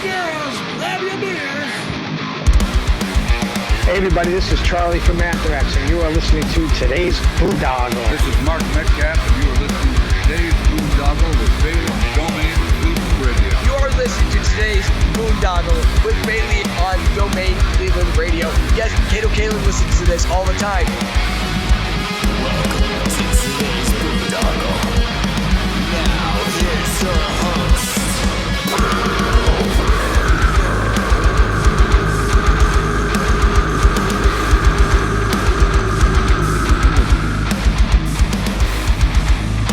girls, grab your beers. Hey everybody, this is Charlie from Anthrax, and you are listening to today's Boondoggle. This is Mark Metcalf, and you are listening to today's Boondoggle with Bailey on Domain Cleveland Radio. You are listening to today's Boondoggle with Bailey on Domain Cleveland Radio. Yes, Kato Kalin listens to this all the time. Welcome to today's Boondoggle. Now here's your host.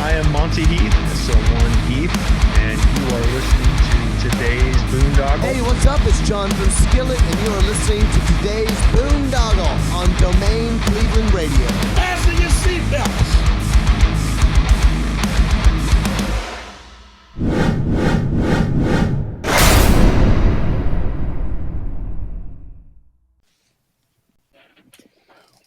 I am Monty Heath, so one Heath, and you are listening to today's Boondoggle. Hey, what's up? It's John from Skillet, and you are listening to today's Boondoggle on Domain Cleveland Radio. Fasten your seatbelts.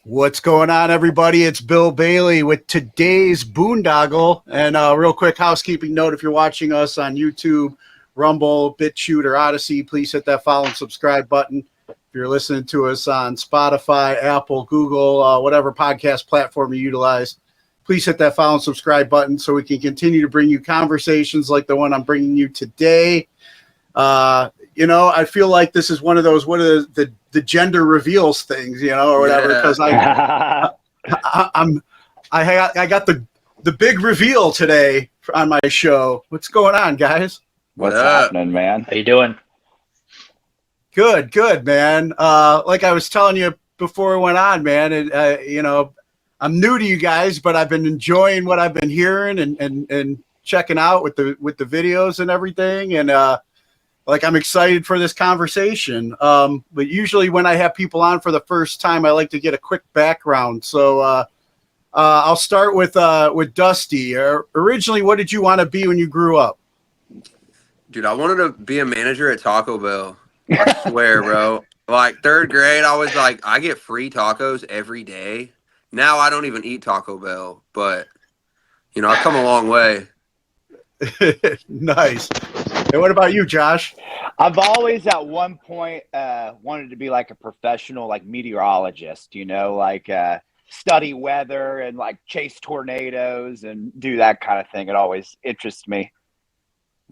What's going on, everybody? It's Bill Bailey with today's Boondoggle. And real quick housekeeping note, if you're watching us on YouTube, Rumble, BitChute, or Odyssey, please hit that follow and subscribe button. If you're listening to us on Spotify, Apple, Google, whatever podcast platform you utilize, please hit that follow and subscribe button so we can continue to bring you conversations like the one I'm bringing you today. I feel like this is one of those, the gender reveals things, or whatever, because I got the big reveal today on my show. What's going on, guys? What's happening, man? How you doing? Good, man. Like I was telling you before we went on, man, I'm new to you guys, but I've been enjoying what I've been hearing and checking out with the videos and everything. And, I'm excited for this conversation. But usually when I have people on for the first time, I like to get a quick background. So I'll start with Dusty. Originally, what did you want to be when you grew up? Dude, I wanted to be a manager at Taco Bell. I swear, bro. Like third grade, I was like, I get free tacos every day. Now I don't even eat Taco Bell, but I've come a long way. Nice. And what about you, Josh? I've always at one point wanted to be like a professional meteorologist, study weather and chase tornadoes and do that kind of thing. It always interests me.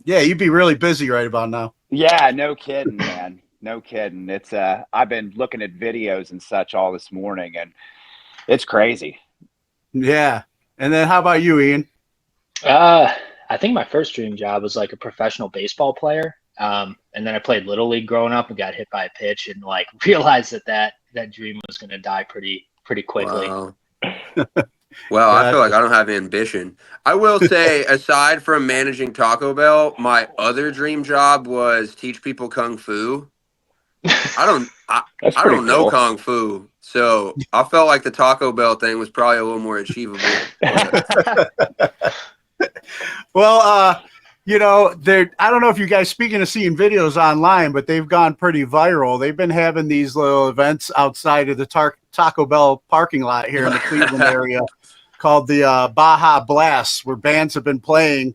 Yeah, you'd be really busy right about now. Yeah, no kidding, man. No kidding. It's I've been looking at videos and such all this morning, and it's crazy. Yeah. And then how about you, Ian? I think my first dream job was like a professional baseball player. And then I played Little League growing up and got hit by a pitch and realized that dream was going to die pretty quickly. Wow. Well, I feel like I don't have ambition. I will say, aside from managing Taco Bell, my other dream job was teach people Kung Fu. I don't know Kung Fu, so I felt like the Taco Bell thing was probably a little more achievable. Well, I don't know if you guys, speaking of seeing videos online, but they've gone pretty viral. They've been having these little events outside of the Taco Bell parking lot here in the Cleveland area called the Baja Blasts, where bands have been playing.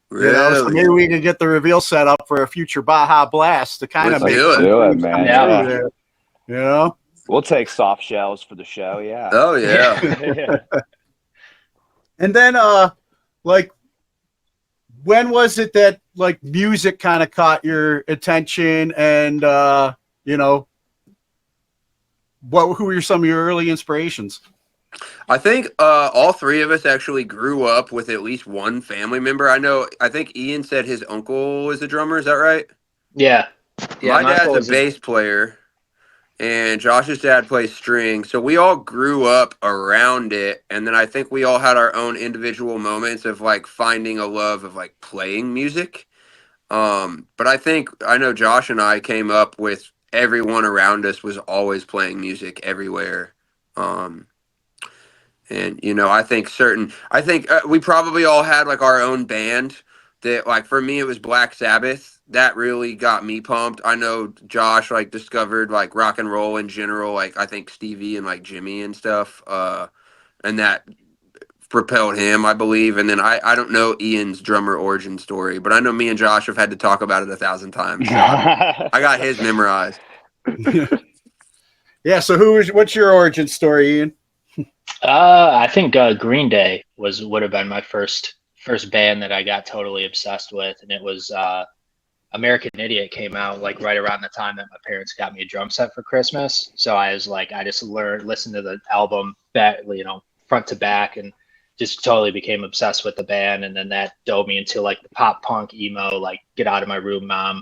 Really? So maybe we can get the reveal set up for a future Baja Blast to kind of make it, man. Yeah. We'll take soft shells for the show. Yeah. Oh yeah. And then, when was it that music kind of caught your attention, and who were some of your early inspirations? I think all three of us actually grew up with at least one family member. I think Ian said his uncle was a drummer. Is that right? Yeah. My dad's a bass player, and Josh's dad plays strings. So we all grew up around it, and then I think we all had our own individual moments of finding a love of playing music. But I know Josh and I came up with everyone around us was always playing music everywhere. And, I think we probably all had our own band that for me, it was Black Sabbath. That really got me pumped. I know Josh discovered rock and roll in general. I think Stevie and Jimmy and stuff. And that propelled him, I believe. And then I don't know Ian's drummer origin story, but I know me and Josh have had to talk about it 1,000 times. So I got his memorized. Yeah. So what's your origin story, Ian? I think Green Day would have been my first band that I got totally obsessed with, and it was American Idiot came out like right around the time that my parents got me a drum set for Christmas. So I was like, I just listened to the album front to back, and just totally became obsessed with the band. And then that dove me into like the pop punk emo, like Get Out of My Room, Mom,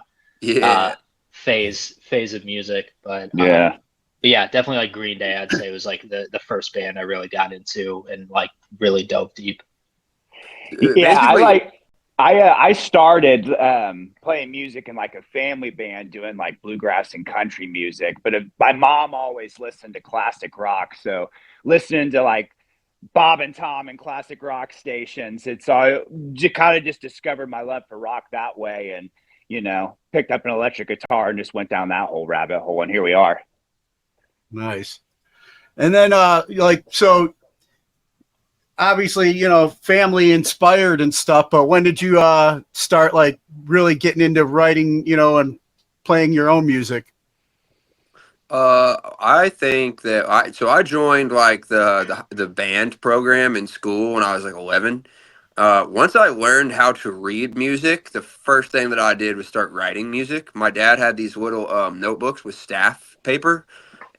phase of music. But yeah, definitely like Green Day, I'd say was like the first band I really got into and like really dove deep. Yeah, I started playing music in like a family band doing like bluegrass and country music, but my mom always listened to classic rock. So listening to like Bob and Tom and classic rock stations, it's all kind of just discovered my love for rock that way, and picked up an electric guitar and just went down that whole rabbit hole, and here we are. Nice. And then so obviously, family inspired and stuff, but when did you start like really getting into writing, and playing your own music? I think that I joined like the band program in school when I was like 11. Once I learned how to read music, the first thing that I did was start writing music. My dad had these little notebooks with staff paper,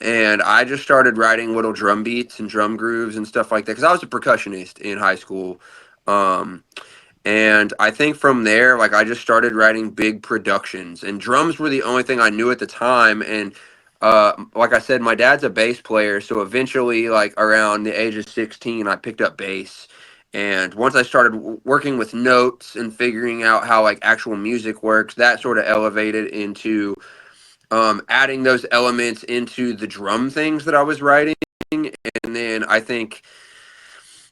and I just started writing little drum beats and drum grooves and stuff like that because I was a percussionist in high school. And I think from there, like I just started writing big productions, and drums were the only thing I knew at the time. And like I said, my dad's a bass player, so eventually, like around the age of 16, I picked up bass. And once I started working with notes and figuring out how like actual music works, that sort of elevated into adding those elements into the drum things that I was writing. And then I think,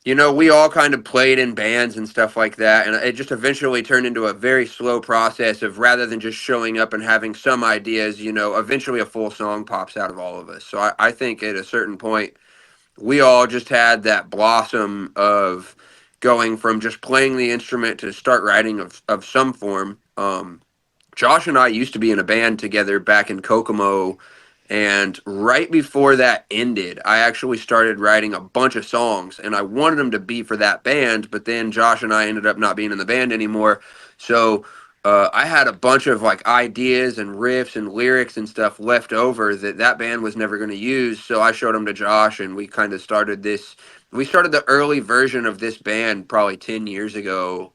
we all kind of played in bands and stuff like that. And it just eventually turned into a very slow process of, rather than just showing up and having some ideas, eventually a full song pops out of all of us. So I think at a certain point, we all just had that blossom of going from just playing the instrument to start writing of some form. Josh and I used to be in a band together back in Kokomo, and right before that ended, I actually started writing a bunch of songs, and I wanted them to be for that band, but then Josh and I ended up not being in the band anymore. So I had a bunch of like ideas and riffs and lyrics and stuff left over that band was never going to use. So I showed them to Josh, and we kind of started this. We started the early version of this band probably 10 years ago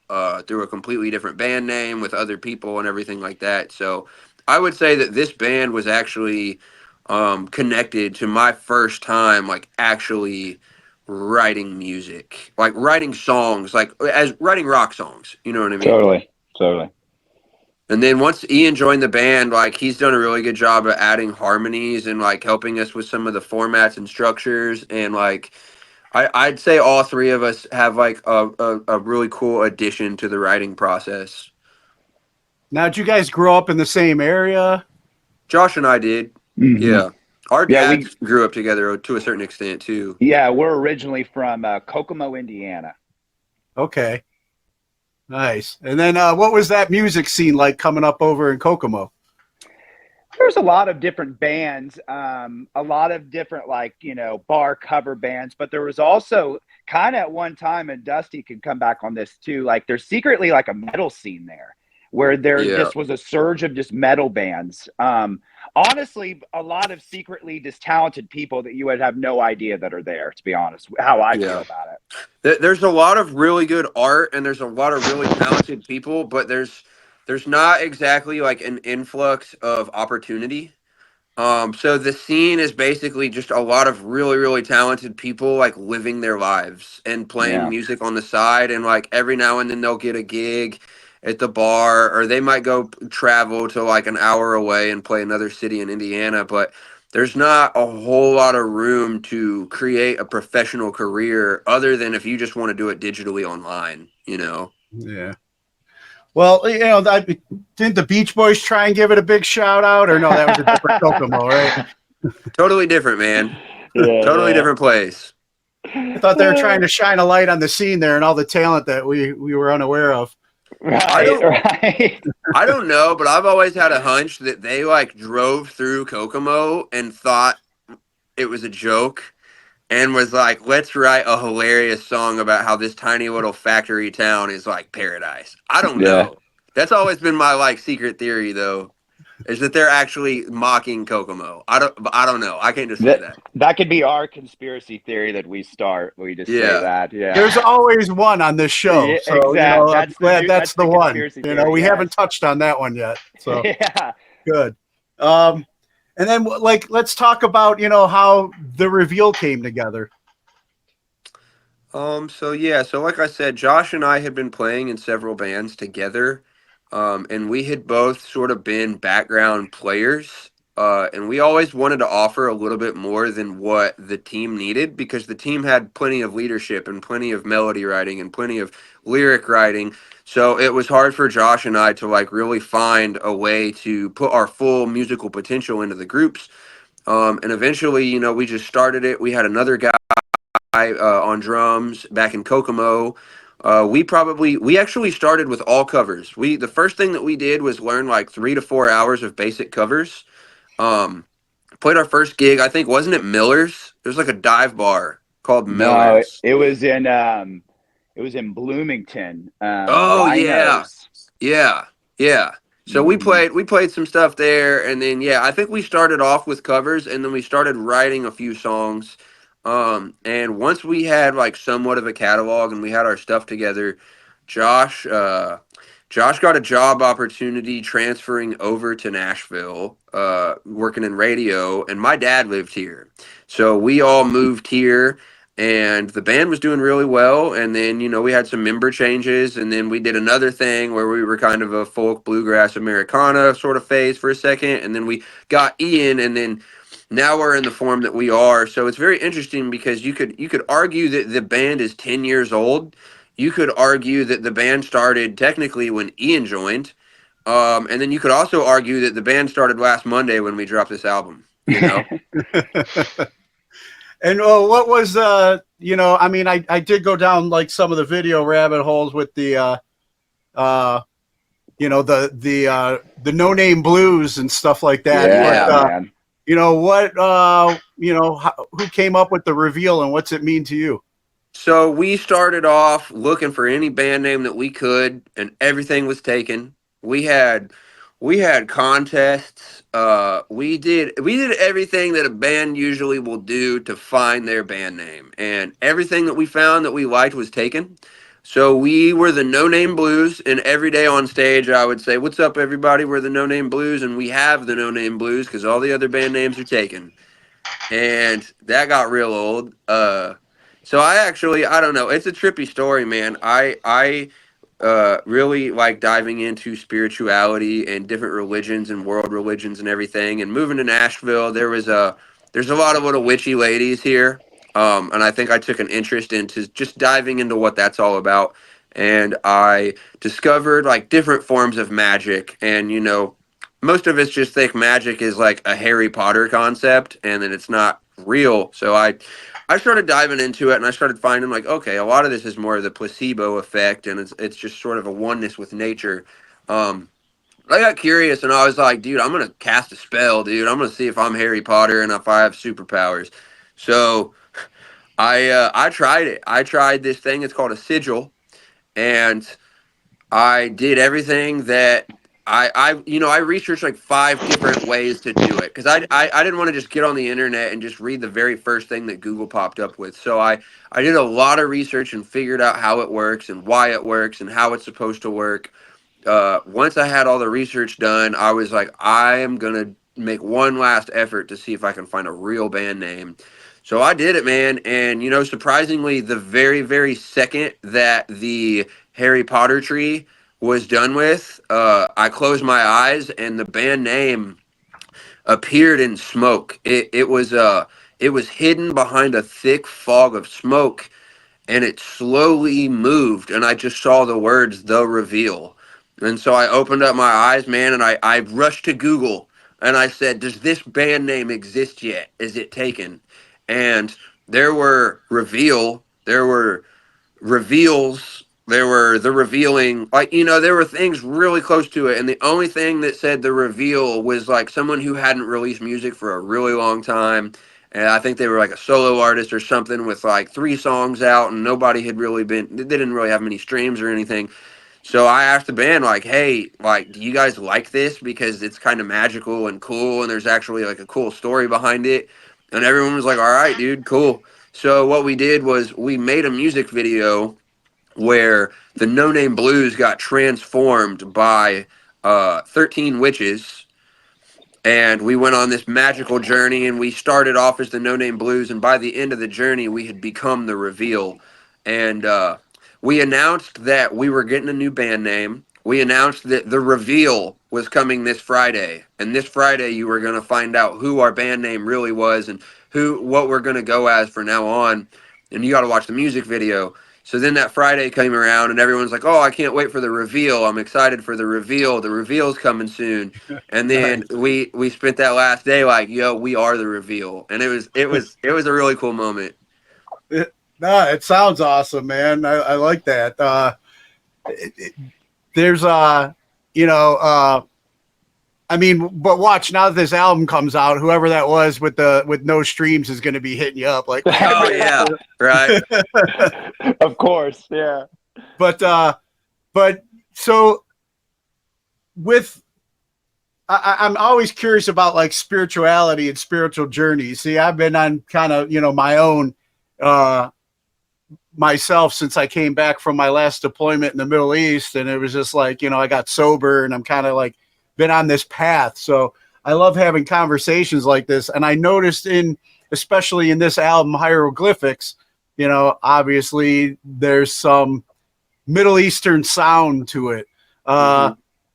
through a completely different band name with other people and everything like that. So I would say that this band was actually connected to my first time like actually writing music, like writing songs, like as writing rock songs. You know what I mean? Totally. And then once Ian joined the band, like he's done a really good job of adding harmonies and like helping us with some of the formats and structures. And like I'd say all three of us have like a really cool addition to the writing process. Now, did you guys grow up in the same area? Josh and I did. Mm-hmm. Yeah. Our dads grew up together to a certain extent too. Yeah, we're originally from Kokomo, Indiana. Okay. Nice. And then what was that music scene like coming up over in Kokomo? There's a lot of different bands, a lot of different bar cover bands, but there was also kind of at one time, and Dusty could come back on this too, like there's secretly like a metal scene there where there just was a surge of just metal bands. Honestly, a lot of secretly just talented people that you would have no idea that are there, to be honest, how I feel about it. There's a lot of really good art, and there's a lot of really talented people, but there's not exactly like an influx of opportunity. So the scene is basically just a lot of really, really talented people like living their lives and playing music on the side. And like every now and then they'll get a gig at the bar, or they might go travel to like an hour away and play another city in Indiana. But there's not a whole lot of room to create a professional career other than if you just want to do it digitally online, Yeah. Well, didn't the Beach Boys try and give it a big shout out, or no, that was a different Kokomo, right? Totally different, man. Totally different place. I thought they were trying to shine a light on the scene there and all the talent that we were unaware of. Right. I don't know, but I've always had a hunch that they like drove through Kokomo and thought it was a joke and was like, let's write a hilarious song about how this tiny little factory town is like paradise. I don't Yeah. know. That's always been my like secret theory though, is that they're actually mocking Kokomo. I don't know. I can't just say that. That could be our conspiracy theory that we start. We just say that. Yeah. There's always one on this show. Yeah, So, exactly. I'm glad that's the one. conspiracy You know, theory, we yes. haven't touched on that one yet. So Yeah. good. And then like let's talk about, how the reveal came together. So like I said, Josh and I had been playing in several bands together. And we had both sort of been background players. And we always wanted to offer a little bit more than what the team needed because the team had plenty of leadership and plenty of melody writing and plenty of lyric writing. So it was hard for Josh and I to like really find a way to put our full musical potential into the groups. And eventually, we just started it. We had another guy on drums back in Kokomo. We actually started with all covers. The first thing that we did was learn like 3 to 4 hours of basic covers. Played our first gig, I think, wasn't it Miller's? It was like a dive bar called Miller's. No, it was in Bloomington. Oh Rhinos. yeah. So we played some stuff there, and then I think we started off with covers, and then we started writing a few songs. And once we had like somewhat of a catalog and we had our stuff together, Josh got a job opportunity transferring over to Nashville, working in radio, and my dad lived here. So we all moved here and the band was doing really well. And then, we had some member changes, and then we did another thing where we were kind of a folk bluegrass Americana sort of phase for a second. And then we got Ian, and then now we're in the form that we are. So it's very interesting because you could argue that the band is 10 years old. You could argue that the band started technically when Ian joined. And then you could also argue that the band started last Monday when we dropped this album, And what was, I did go down like some of the video rabbit holes with the, the No Name Blues and stuff like that. Man. Who came up with the reveal and what's it mean to you? So we started off looking for any band name that we could, and everything was taken. We had contests. We did everything that a band usually will do to find their band name, and everything that we found that we liked was taken. So we were the No Name Blues, and every day on stage I would say, "What's up, everybody? We're the No Name Blues, and we have the No Name Blues because all the other band names are taken." And that got real old. So I don't know. It's a trippy story, man. I really like diving into spirituality and different religions and world religions and everything. And moving to Nashville, there's a lot of little witchy ladies here. And I think I took an interest into just diving into what that's all about. And I discovered like different forms of magic. And, most of us just think magic is like a Harry Potter concept and that it's not real. So I started diving into it, and I started finding like, okay, a lot of this is more of the placebo effect, and it's just sort of a oneness with nature. I got curious, and I was like, dude, I'm gonna cast a spell, dude. I'm gonna see if I'm Harry Potter and if I have superpowers. So I tried it. I tried this thing. It's called a sigil, and I did everything that I researched like 5 different ways to do it because I didn't want to just get on the internet and just read the very first thing that Google popped up with. So I did a lot of research and figured out how it works and why it works and how it's supposed to work. Once I had all the research done, I was like, I am gonna make one last effort to see if I can find a real band name. So I did it, man. And surprisingly, the very, very second that the Harry Potter tree was done with, I closed my eyes and the band name appeared in smoke. It was hidden behind a thick fog of smoke, and it slowly moved, and I just saw the words "The Reveal." And so I opened up my eyes, man, and I rushed to Google and I said, "Does this band name exist yet? Is it taken?" And there were reveal, there were reveals, there were the revealing, like, you know, there were things really close to it, and the only thing that said the reveal was like someone who hadn't released music for a really long time, and I think they were like a solo artist or something with like 3 songs out, and nobody had really been, they didn't really have many streams or anything. So I asked the band, like, hey, like, do you guys like this? Because it's kind of magical and cool, and there's actually like a cool story behind it. And everyone was like, all right, dude, cool. So what we did was we made a music video where the No Name Blues got transformed by 13 witches, and we went on this magical journey, and we started off as the No Name Blues, and by the end of the journey we had become the reveal. And we announced that we were getting a new band name. We announced that the reveal was coming this Friday, and this Friday you were going to find out who our band name really was and what we're going to go as for now on. And you got to watch the music video. So then that Friday came around, and everyone's like, oh, I can't wait for the reveal. I'm excited for the reveal. The reveal's coming soon. And then we spent that last day like, yo, we are the reveal. And it was a really cool moment. No, it sounds awesome, man. I like that. There's you know, I mean, but watch, now that this album comes out, whoever that was with no streams is going to be hitting you up like, oh yeah, right. Of course, yeah. But so with, I'm always curious about like spirituality and spiritual journeys. See, I've been on kind of, you know, my own myself since I came back from my last deployment in the Middle East, and it was just like, you know, I got sober and I'm kind of like been on this path. So I love having conversations like this. And I noticed especially in this album, Hieroglyphics, you know, obviously there's some Middle Eastern sound to it.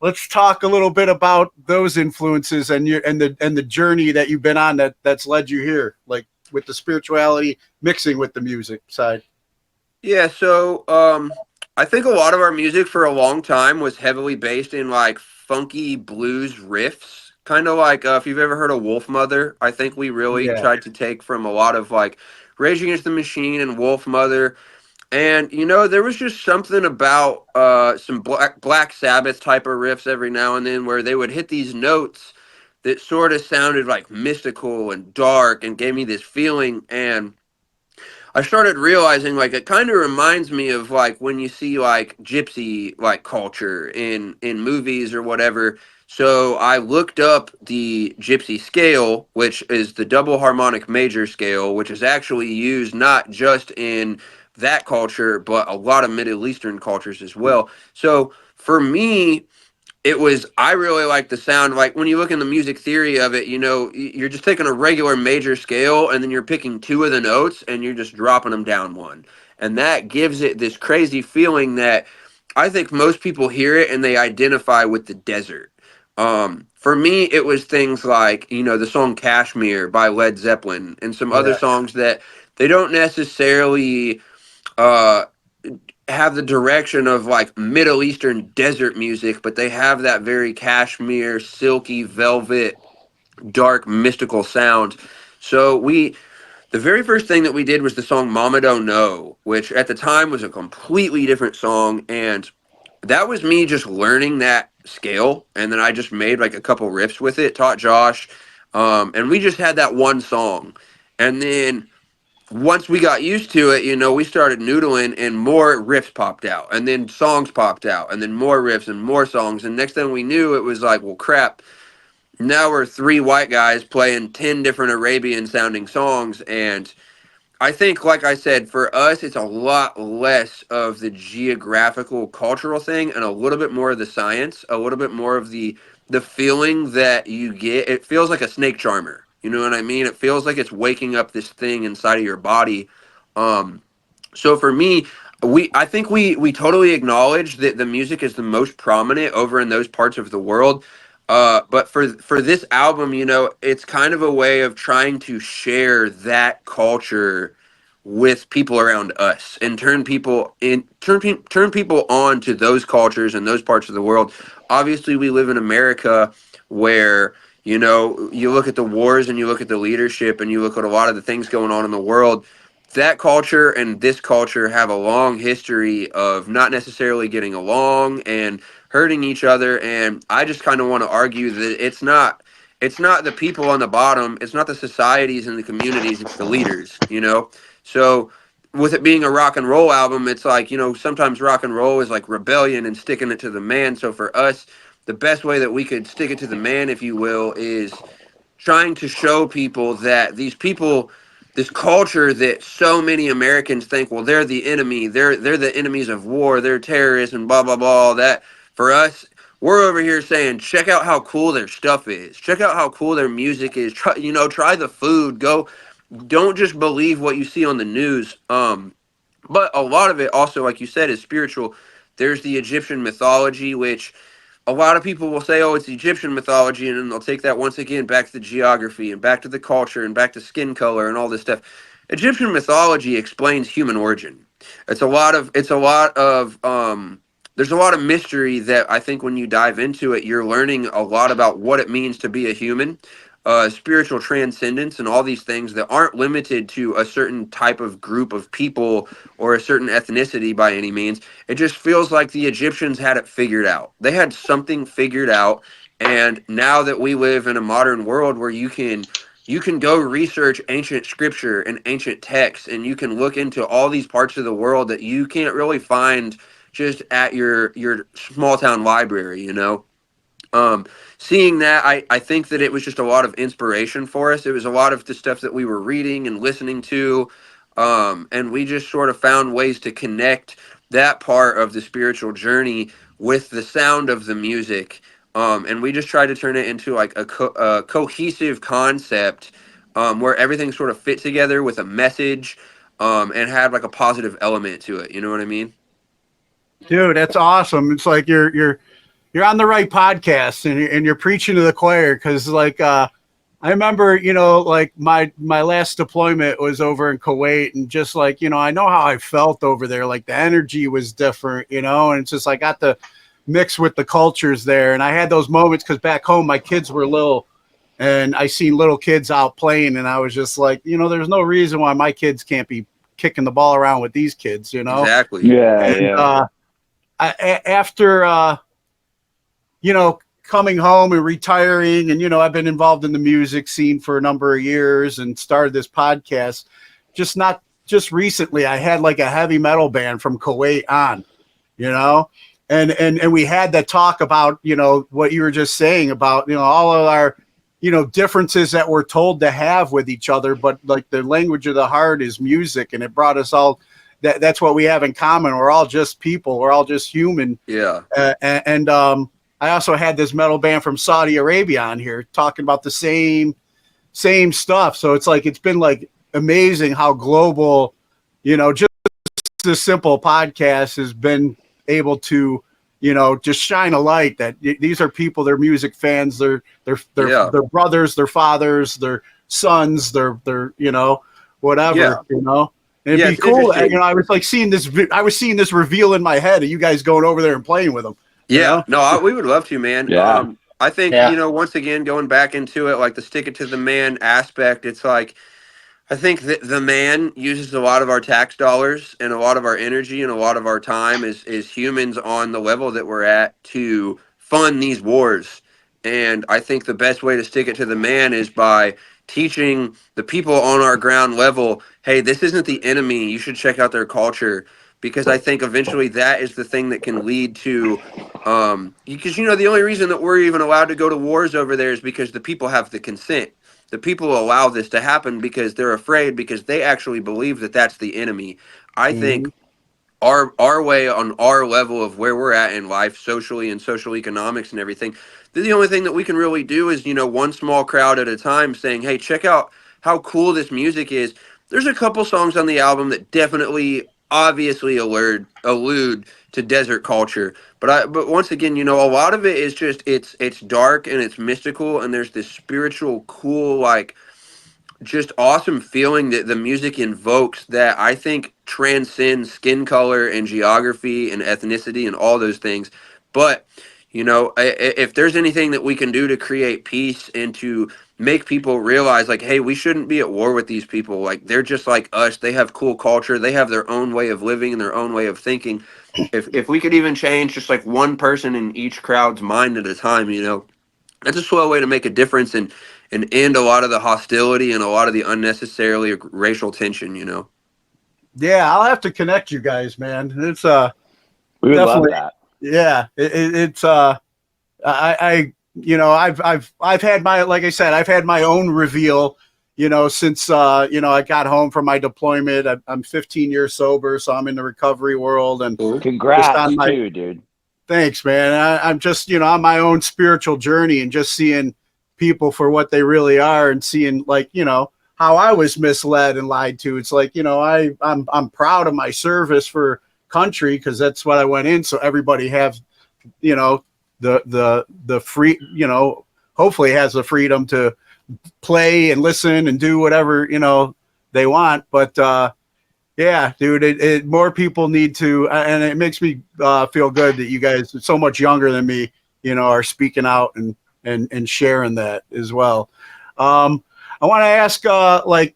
Let's talk a little bit about those influences and the journey that you've been on that's led you here, like with the spirituality mixing with the music side. Yeah, so I think a lot of our music for a long time was heavily based in like funky blues riffs, kind of like if you've ever heard of Wolf Mother. I think we really tried to take from a lot of like Rage Against the Machine and Wolf Mother. And, you know, there was just something about some Black Sabbath type of riffs every now and then where they would hit these notes that sort of sounded like mystical and dark and gave me this feeling. And I started realizing like it kind of reminds me of like when you see like gypsy like culture in movies or whatever. So I looked up the gypsy scale, which is the double harmonic major scale, which is actually used not just in that culture, but a lot of Middle Eastern cultures as well. So for me, I really like the sound. Like when you look in the music theory of it, you know, you're just taking a regular major scale and then you're picking 2 of the notes and you're just dropping them down 1. And that gives it this crazy feeling that I think most people hear it and they identify with the desert. For me, it was things like, you know, the song Kashmir by Led Zeppelin and some other songs that they don't necessarily have the direction of like Middle Eastern desert music, but they have that very cashmere, silky, velvet, dark, mystical sound. So the very first thing that we did was the song Mama Don't Know, which at the time was a completely different song. And that was me just learning that scale. And then I just made like a couple riffs with it, taught Josh. And we just had that one song. And then once we got used to it, you know, we started noodling and more riffs popped out and then songs popped out and then more riffs and more songs. And next thing we knew, it was like, well, crap. Now we're 3 white guys playing 10 different Arabian sounding songs. And I think, like I said, for us, it's a lot less of the geographical cultural thing and a little bit more of the science, a little bit more of the feeling that you get. It feels like a snake charmer. You know what I mean? It feels like it's waking up this thing inside of your body. So for me, I think we totally acknowledge that the music is the most prominent over in those parts of the world. But for this album, you know, it's kind of a way of trying to share that culture with people around us and turn people on to those cultures and those parts of the world. Obviously, we live in America where, you know, you look at the wars and you look at the leadership and you look at a lot of the things going on in the world. that culture and this culture have a long history of not necessarily getting along and hurting each other. And I just kind of want to argue that it's not the people on the bottom, it's not the societies and the communities, it's the leaders, you know. So with it being a rock and roll album, it's like, you know, sometimes rock and roll is like rebellion and sticking it to the man. So for us, the best way that we could stick it to the man, if you will, is trying to show people that these people, this culture that so many Americans think, well, they're the enemy, they're the enemies of war, they're terrorists and blah blah blah, all that. For us, we're over here saying, check out how cool their stuff is, check out how cool their music is. Try, you know, try the food. Go, don't just believe what you see on the news. But a lot of it also, like you said, is spiritual. There's the Egyptian mythology, which a lot of people will say, oh, it's Egyptian mythology, and then they'll take that once again back to the geography and back to the culture and back to skin color and all this stuff. Egyptian mythology explains human origin. There's a lot of mystery that I think when you dive into it, you're learning a lot about what it means to be a human, spiritual transcendence, and all these things that aren't limited to a certain type of group of people or a certain ethnicity by any means. It just feels like the Egyptians had it figured out. They had something figured out, and now that we live in a modern world where you can go research ancient scripture and ancient texts, and you can look into all these parts of the world that you can't really find just at your small town library, you know. Seeing that, I think that it was just a lot of inspiration for us. It was a lot of the stuff that we were reading and listening to, and we just sort of found ways to connect that part of the spiritual journey with the sound of the music, and we just tried to turn it into like a cohesive concept, where everything sort of fit together with a message, and had like a positive element to it. You know what I mean? Dude, that's awesome. It's like you're on the right podcast, and you're preaching to the choir. Because like I remember, you know, like my last deployment was over in Kuwait, and just like, you know, I know how I felt over there. Like the energy was different, you know, and it's just like I got to mix with the cultures there. And I had those moments because back home my kids were little, and I seen little kids out playing, and I was just like, you know, there's no reason why my kids can't be kicking the ball around with these kids, you know. Exactly. And, after you know, coming home and retiring, and, you know, I've been involved in the music scene for a number of years and started this podcast. Just recently, I had like a heavy metal band from Kuwait on, you know, and we had that talk about, you know, what you were just saying about, you know, all of our, you know, differences that we're told to have with each other, but like the language of the heart is music, and it brought us all. That's what we have in common. We're all just people. We're all just human. Yeah. And I also had this metal band from Saudi Arabia on here talking about the same stuff. So it's like, it's been like amazing how global, you know, just this simple podcast has been able to, you know, just shine a light that these are people, they're music fans, they're brothers, their fathers, their sons, their you know, whatever, you know. And it'd be cool. You know, I was like seeing this reveal in my head of you guys going over there and playing with them. Yeah, no, we would love to, man. Yeah. I think, you know, once again, going back into it, like the stick it to the man aspect, it's like, I think that the man uses a lot of our tax dollars and a lot of our energy and a lot of our time as humans on the level that we're at to fund these wars. And I think the best way to stick it to the man is by teaching the people on our ground level, hey, this isn't the enemy. You should check out their culture. Because I think eventually that is the thing that can lead to, because, you know, the only reason that we're even allowed to go to wars over there is because the people have the consent. The people allow this to happen because they're afraid, because they actually believe that that's the enemy. I think our way on our level of where we're at in life, socially and social economics and everything, the only thing that we can really do is, you know, one small crowd at a time saying, hey, check out how cool this music is. There's a couple songs on the album that definitely obviously allude to desert culture, but once again, you know, a lot of it is just it's dark and it's mystical, and there's this spiritual, cool, like just awesome feeling that the music invokes that I think transcends skin color and geography and ethnicity and all those things. But You know, if there's anything that we can do to create peace and to make people realize, like, hey, we shouldn't be at war with these people. Like, they're just like us. They have cool culture. They have their own way of living and their own way of thinking. If we could even change just like one person in each crowd's mind at a time, you know, that's a swell way to make a difference and end a lot of the hostility and a lot of the unnecessarily racial tension, you know. Yeah, I'll have to connect you guys, man. It's We would definitely love that. yeah. It's I you know I've had my, like I said, I've had my own reveal, you know, since you know, I got home from my deployment. I'm 15 years sober, so I'm in the recovery world, and Congrats just on my, too, dude. thanks, man. I'm just, you know, on my own spiritual journey and just seeing people for what they really are and seeing, like, you know, how I was misled and lied to. It's like, you know, I'm proud of my service for country because that's what I went in. So everybody has, you know, the free, you know, hopefully has the freedom to play and listen and do whatever, you know, they want. But yeah, dude, more people need to, and it makes me feel good that you guys, so much younger than me, you know, are speaking out and sharing that as well. I want to ask, like,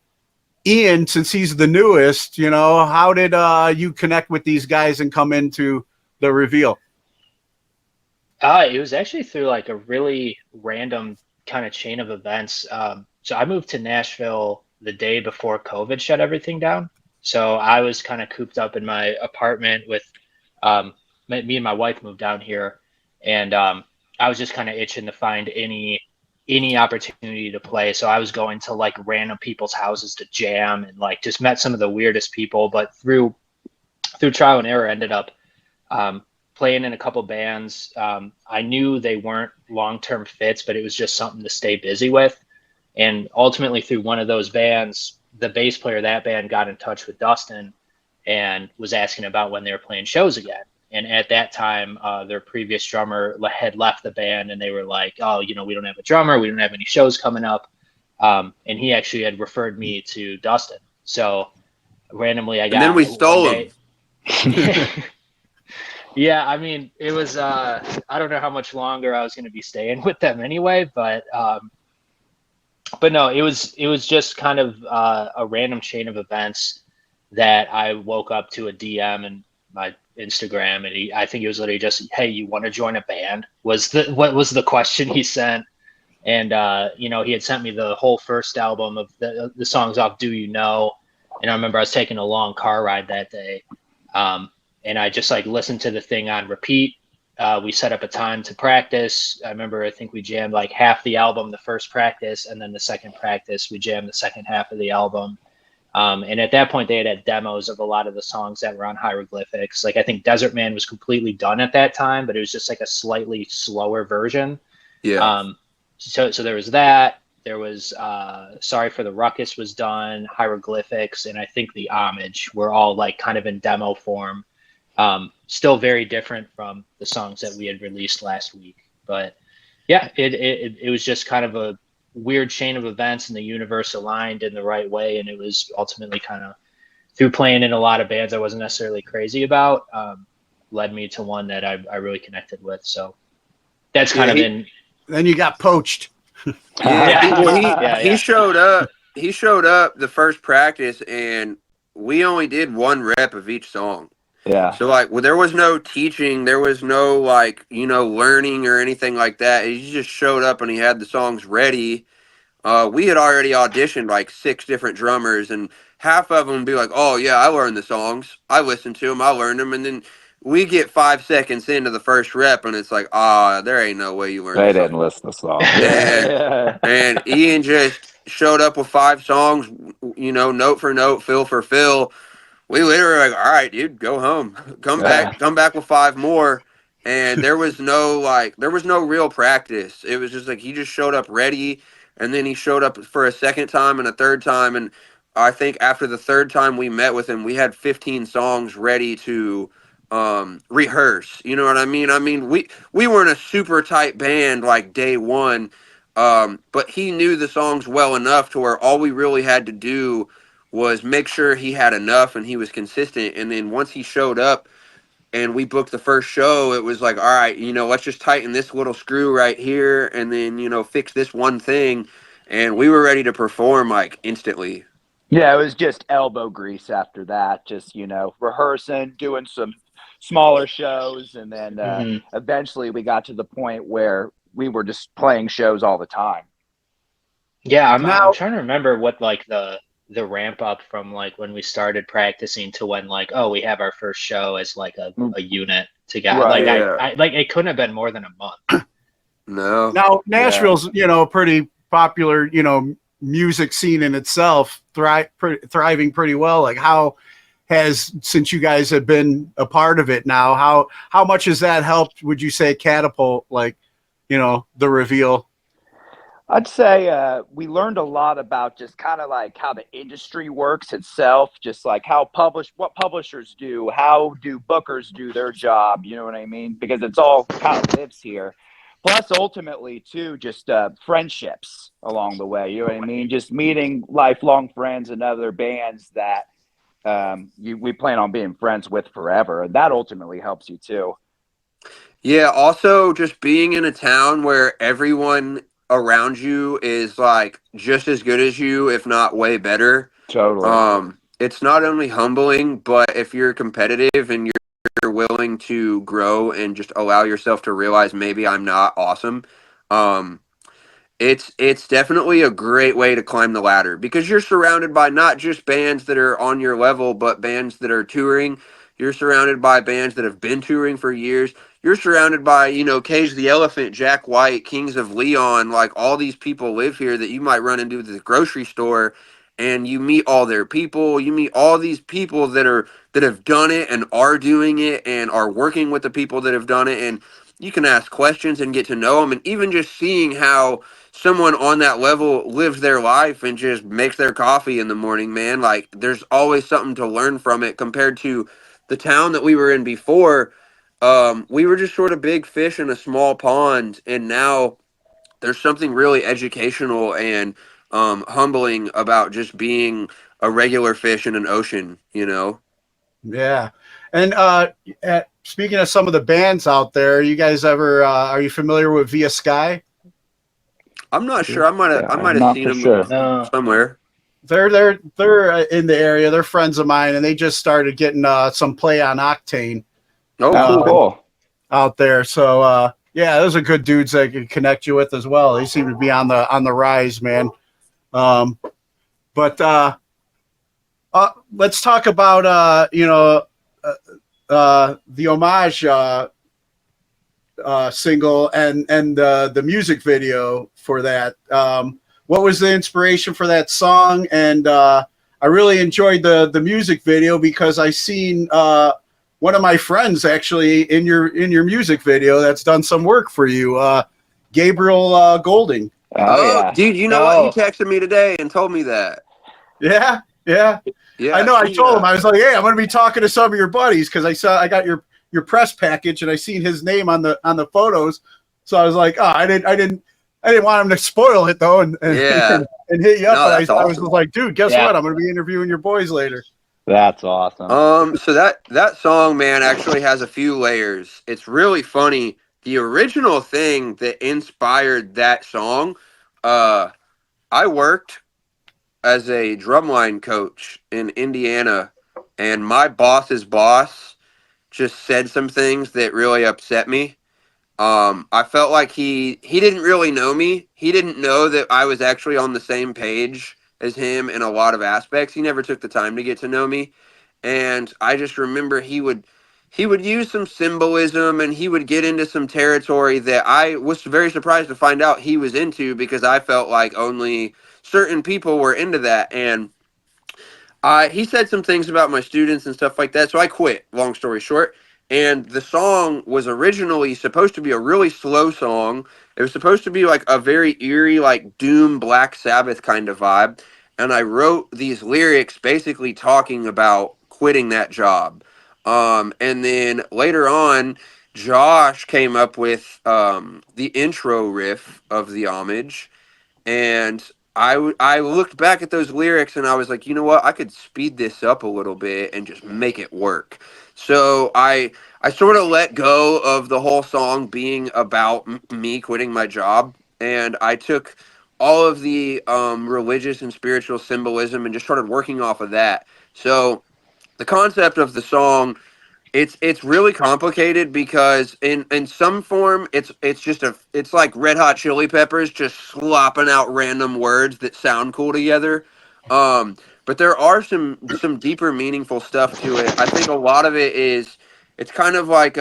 Ian, since he's the newest, you know, how did you connect with these guys and come into the reveal? It was actually through like a really random kind of chain of events. So I moved to Nashville the day before COVID shut everything down. So I was kind of cooped up in my apartment with me and my wife moved down here, and I was just kind of itching to find any opportunity to play. So I was going to like random people's houses to jam and like just met some of the weirdest people, but through trial and error ended up playing in a couple bands. I knew they weren't long-term fits, but it was just something to stay busy with. And ultimately through one of those bands, the bass player of that band got in touch with Dustin and was asking about when they were playing shows again. And at that time, their previous drummer had left the band, and they were like, oh, you know, we don't have a drummer. We don't have any shows coming up. And he actually had referred me to Dustin. So randomly I got— And then we stole him. Yeah, I mean, it was, I don't know how much longer I was going to be staying with them anyway, but no, it was just kind of a random chain of events that I woke up to a DM and my Instagram, and I think it was literally just, hey, you want to join a band? What was the question he sent? And you know, he had sent me the whole first album of the songs off Do You Know? And I remember I was taking a long car ride that day, and I just like listened to the thing on repeat. We set up a time to practice. I think we jammed like half the album the first practice, and then the second practice we jammed the second half of the album. And at that point, they had demos of a lot of the songs that were on Hieroglyphics. Like I think Desert Man was completely done at that time, but it was just like a slightly slower version. Yeah. So there was that. There was Sorry for the Ruckus was done, Hieroglyphics, and I think the Homage were all like kind of in demo form. Still very different from the songs that we had released last week. But yeah, it was just kind of a weird chain of events, and the universe aligned in the right way. And it was ultimately kind of through playing in a lot of bands I wasn't necessarily crazy about, led me to one that I really connected with. So that's kind of been. Then you got poached. He showed up. He showed up the first practice, and we only did one rep of each song. Yeah. So like, there was no teaching, there was no like, you know, learning or anything like that. He just showed up and he had the songs ready. We had already auditioned like 6 different drummers, and half of them would be like, "Oh yeah, I learned the songs. I listened to them. I learned them." And then we get 5 seconds into the first rep, and it's like, there ain't no way you learned. They didn't listen to the song. And Ian just showed up with 5 songs, you know, note for note, fill for fill. We literally were like, all right, dude, go home. Come back with 5 more. And there was no real practice. It was just like he just showed up ready, and then he showed up for a second time and a third time. And I think after the third time we met with him, we had 15 songs ready to rehearse. You know what I mean? I mean, we weren't a super tight band like day one, but he knew the songs well enough to where all we really had to do was make sure he had enough and he was consistent. And then once he showed up, and we booked the first show, it was like, all right, let's just tighten this little screw right here and then, fix this one thing. And we were ready to perform like instantly. Yeah, it was just elbow grease after that. Just, rehearsing, doing some smaller shows. And then eventually we got to the point where we were just playing shows all the time. Yeah, I'm Now, trying to remember what like the ramp up from like when we started practicing to when like, oh, we have our first show as like a unit together. Right. Like Yeah. I like it couldn't have been more than a month. No. now Nashville's, a pretty popular, music scene in itself, thriving pretty well. Like, how has, since you guys have been a part of it now, how much has that helped, would you say, catapult, like, the reveal? I'd say we learned a lot about just kind of like how the industry works itself, just like what publishers do, how do bookers do their job, you know what I mean? Because it's all kind of lives here. Plus, ultimately, too, just friendships along the way, you know what I mean? Just meeting lifelong friends and other bands that we plan on being friends with forever. And that ultimately helps you, too. Yeah, also just being in a town where everyone around you is like just as good as you, if not way better. Totally. It's not only humbling, but if you're competitive and you're willing to grow and just allow yourself to realize maybe I'm not awesome, um, it's definitely a great way to climb the ladder because you're surrounded by not just bands that are on your level, but bands that are touring. You're surrounded by bands that have been touring for years. You're surrounded by, Cage the Elephant, Jack White, Kings of Leon, like all these people live here that you might run into at the grocery store, and you meet all their people. You meet all these people that have done it and are doing it and are working with the people that have done it, and you can ask questions and get to know them, and even just seeing how someone on that level lives their life and just makes their coffee in the morning, man. Like, there's always something to learn from it compared to the town that we were in before. We were just sort of big fish in a small pond, and now there's something really educational and humbling about just being a regular fish in an ocean. Yeah. And speaking of some of the bands out there, you guys ever, are you familiar with Via Sky? I'm not sure. I might have not seen for them sure. somewhere. They're in the area. They're friends of mine, and they just started getting some play on Octane Oh, Cool. out there. So yeah, those are good dudes I could connect you with as well. They seem to be on the rise, man. But let's talk about the homage single and the music video for that. What was the inspiration for that song? And I really enjoyed the music video because I seen one of my friends actually in your music video that's done some work for you, Gabriel Goulding. Oh, Yeah. dude, you know what? He texted me today and told me that. Yeah. Yeah, I know. I told him, I was like, "Hey, I'm going to be talking to some of your buddies because I got your press package and I seen his name on the photos." So I was like, "Oh, I didn't want him to spoil it though, and Yeah. and hit you up." No, But that's I was awesome. just like, "Dude, guess Yeah. what? I'm going to be interviewing your boys later." That's awesome. So that song, man, actually has a few layers. It's really funny. The original thing that inspired that song, I worked as a drumline coach in Indiana, and my boss's boss just said some things that really upset me. I felt like he didn't really know me. He didn't know that I was actually on the same page as him in a lot of aspects. He never took the time to get to know me. And I just remember he would use some symbolism and he would get into some territory that I was very surprised to find out he was into because I felt like only certain people were into that. And he said some things about my students and stuff like that, so I quit, long story short. And the song was originally supposed to be a really slow song. It was supposed to be like a very eerie, like Doom, Black Sabbath kind of vibe. And I wrote these lyrics basically talking about quitting that job. And then later on, Josh came up with the intro riff of the homage. And I looked back at those lyrics and I was like, you know what? I could speed this up a little bit and just make it work. So I sort of let go of the whole song being about me quitting my job, and I took all of the religious and spiritual symbolism and just started working off of that. So the concept of the song, it's really complicated because in some form it's just it's like Red Hot Chili Peppers just slopping out random words that sound cool together. But there are some deeper meaningful stuff to it. I think a lot of it is it's kind of like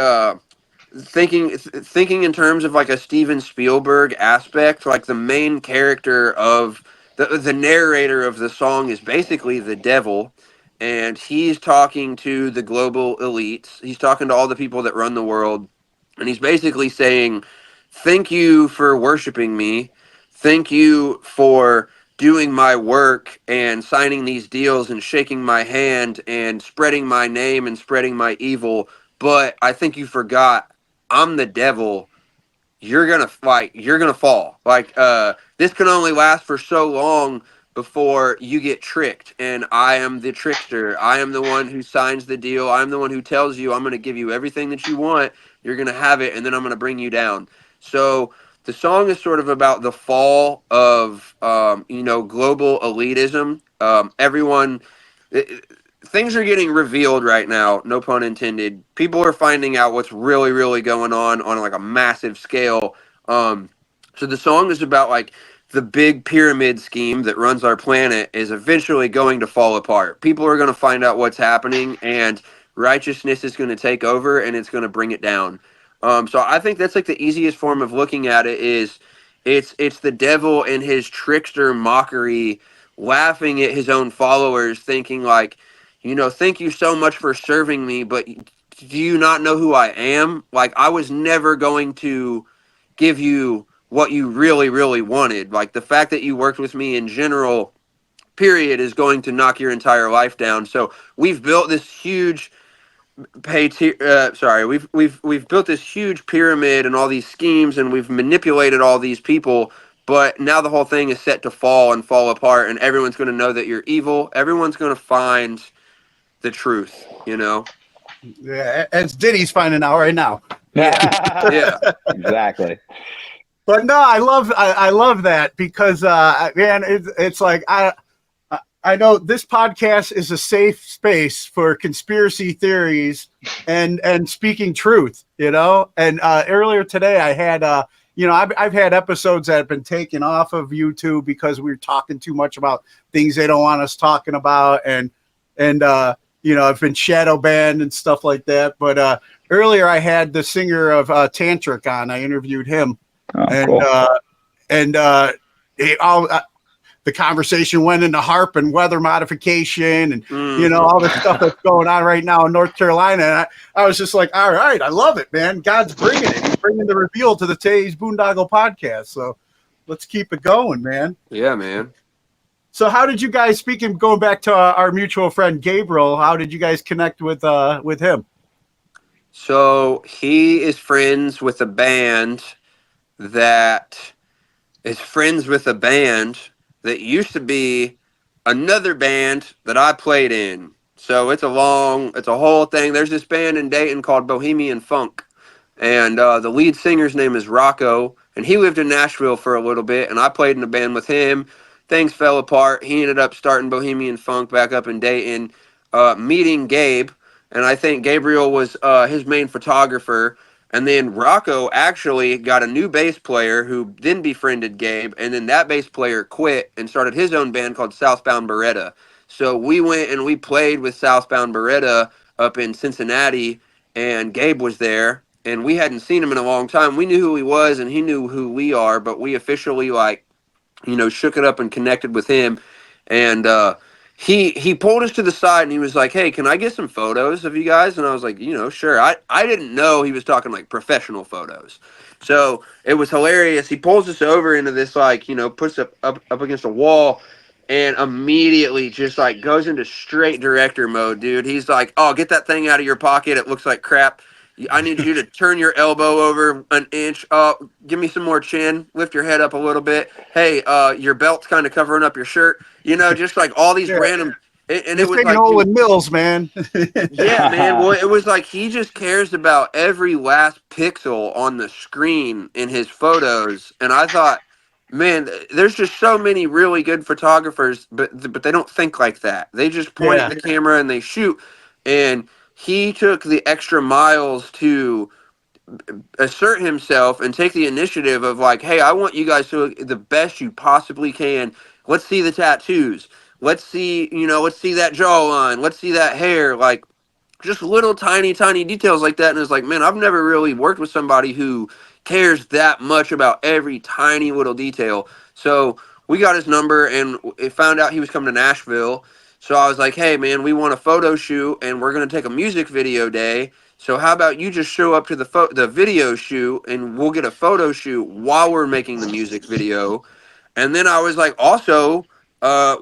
thinking in terms of like a Steven Spielberg aspect. Like the main character of the narrator of the song is basically the devil, and he's talking to the global elites. He's talking to all the people that run the world, and he's basically saying, "Thank you for worshiping me. Thank you for doing my work and signing these deals and shaking my hand and spreading my name and spreading my evil. But I think you forgot I'm the devil. You're gonna fall. This can only last for so long before you get tricked, and I am the trickster. I am the one who signs the deal. I'm the one who tells you I'm gonna give you everything that you want. You're gonna have it, and then I'm gonna bring you down." So the song is sort of about the fall of global elitism. Everyone things are getting revealed right now, no pun intended. People are finding out what's really really going on like a massive scale. So the song is about like the big pyramid scheme that runs our planet is eventually going to fall apart. People are going to find out what's happening, and righteousness is going to take over, and it's going to bring it down. So I think that's like the easiest form of looking at it is it's the devil and his trickster mockery, laughing at his own followers, thinking like, thank you so much for serving me, but do you not know who I am? Like, I was never going to give you what you really, really wanted. Like, the fact that you worked with me in general, period, is going to knock your entire life down. So we've built this huge we've built this huge pyramid and all these schemes, and we've manipulated all these people, but now the whole thing is set to fall and fall apart, and everyone's going to know that you're evil. Everyone's going to find the truth, Yeah, as Diddy's finding out right now. Yeah. Exactly. But no, I love that because man, it's like I know this podcast is a safe space for conspiracy theories and speaking truth, And earlier today, I had I've had episodes that have been taken off of YouTube because we were talking too much about things they don't want us talking about, and I've been shadow banned and stuff like that. But earlier, I had the singer of Tantric on. I interviewed him, cool. The conversation went into harp and weather modification and all the stuff that's going on right now in North Carolina. And I was just like, all right, I love it, man. God's bringing it. He's bringing the reveal to the today's Boondoggle podcast. So let's keep it going, man. Yeah, man. So how did you guys, speaking, going back to our mutual friend Gabriel, how did you guys connect with him? So he is friends with a band that used to be another band that I played in. So it's a whole thing. There's this band in Dayton called Bohemian Funk, and the lead singer's name is Rocco, and he lived in Nashville for a little bit, and I played in a band with him. Things fell apart. He ended up starting Bohemian Funk back up in Dayton, meeting Gabe, and I think Gabriel was his main photographer. And then Rocco actually got a new bass player who then befriended Gabe, and then that bass player quit and started his own band called Southbound Beretta. So we went and we played with Southbound Beretta up in Cincinnati, and Gabe was there, and we hadn't seen him in a long time. We knew who he was, and he knew who we are, but we officially shook it up and connected with him. And he pulled us to the side and he was like, "Hey, can I get some photos of you guys?" And I was like, sure. I didn't know he was talking like professional photos. So it was hilarious. He pulls us over into this, puts up against a wall, and immediately just goes into straight director mode, dude. He's like, "Oh, get that thing out of your pocket. It looks like crap." I need you to turn your elbow over an inch up. Give me some more chin. Lift your head up a little bit. Hey, your belt's kind of covering up your shirt. Just like all these random. And it This was ain't like, Olin Mills, man. yeah, man. Well, it was like he just cares about every last pixel on the screen in his photos. And I thought, man, there's just so many really good photographers, but they don't think like that. They just point at the camera and they shoot. And he took the extra miles to assert himself and take the initiative of like, hey, I want you guys to look the best you possibly can. Let's see the tattoos. Let's see, let's see that jawline. Let's see that hair. Like, just little tiny details like that. And it's like, man, I've never really worked with somebody who cares that much about every tiny little detail. So we got his number and it found out he was coming to Nashville. So I was like, hey man, we want a photo shoot and we're going to take a music video day. So how about you just show up to the video shoot and we'll get a photo shoot while we're making the music video. And then I was like, also,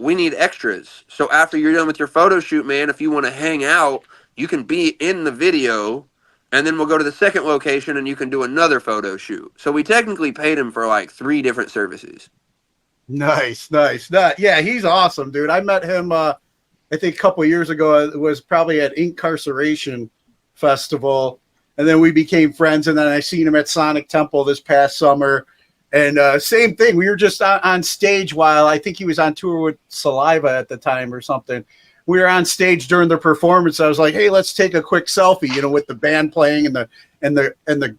we need extras. So after you're done with your photo shoot, man, if you want to hang out, you can be in the video, and then we'll go to the second location and you can do another photo shoot. So we technically paid him for like 3 different services. Nice. Yeah, he's awesome, dude. I met him, I think a couple of years ago. It was probably at Incarceration Festival, and then we became friends, and then I seen him at Sonic Temple this past summer. And same thing. We were just on stage while I think he was on tour with Saliva at the time or something. We were on stage during the performance. I was like, "Hey, let's take a quick selfie," with the band playing and the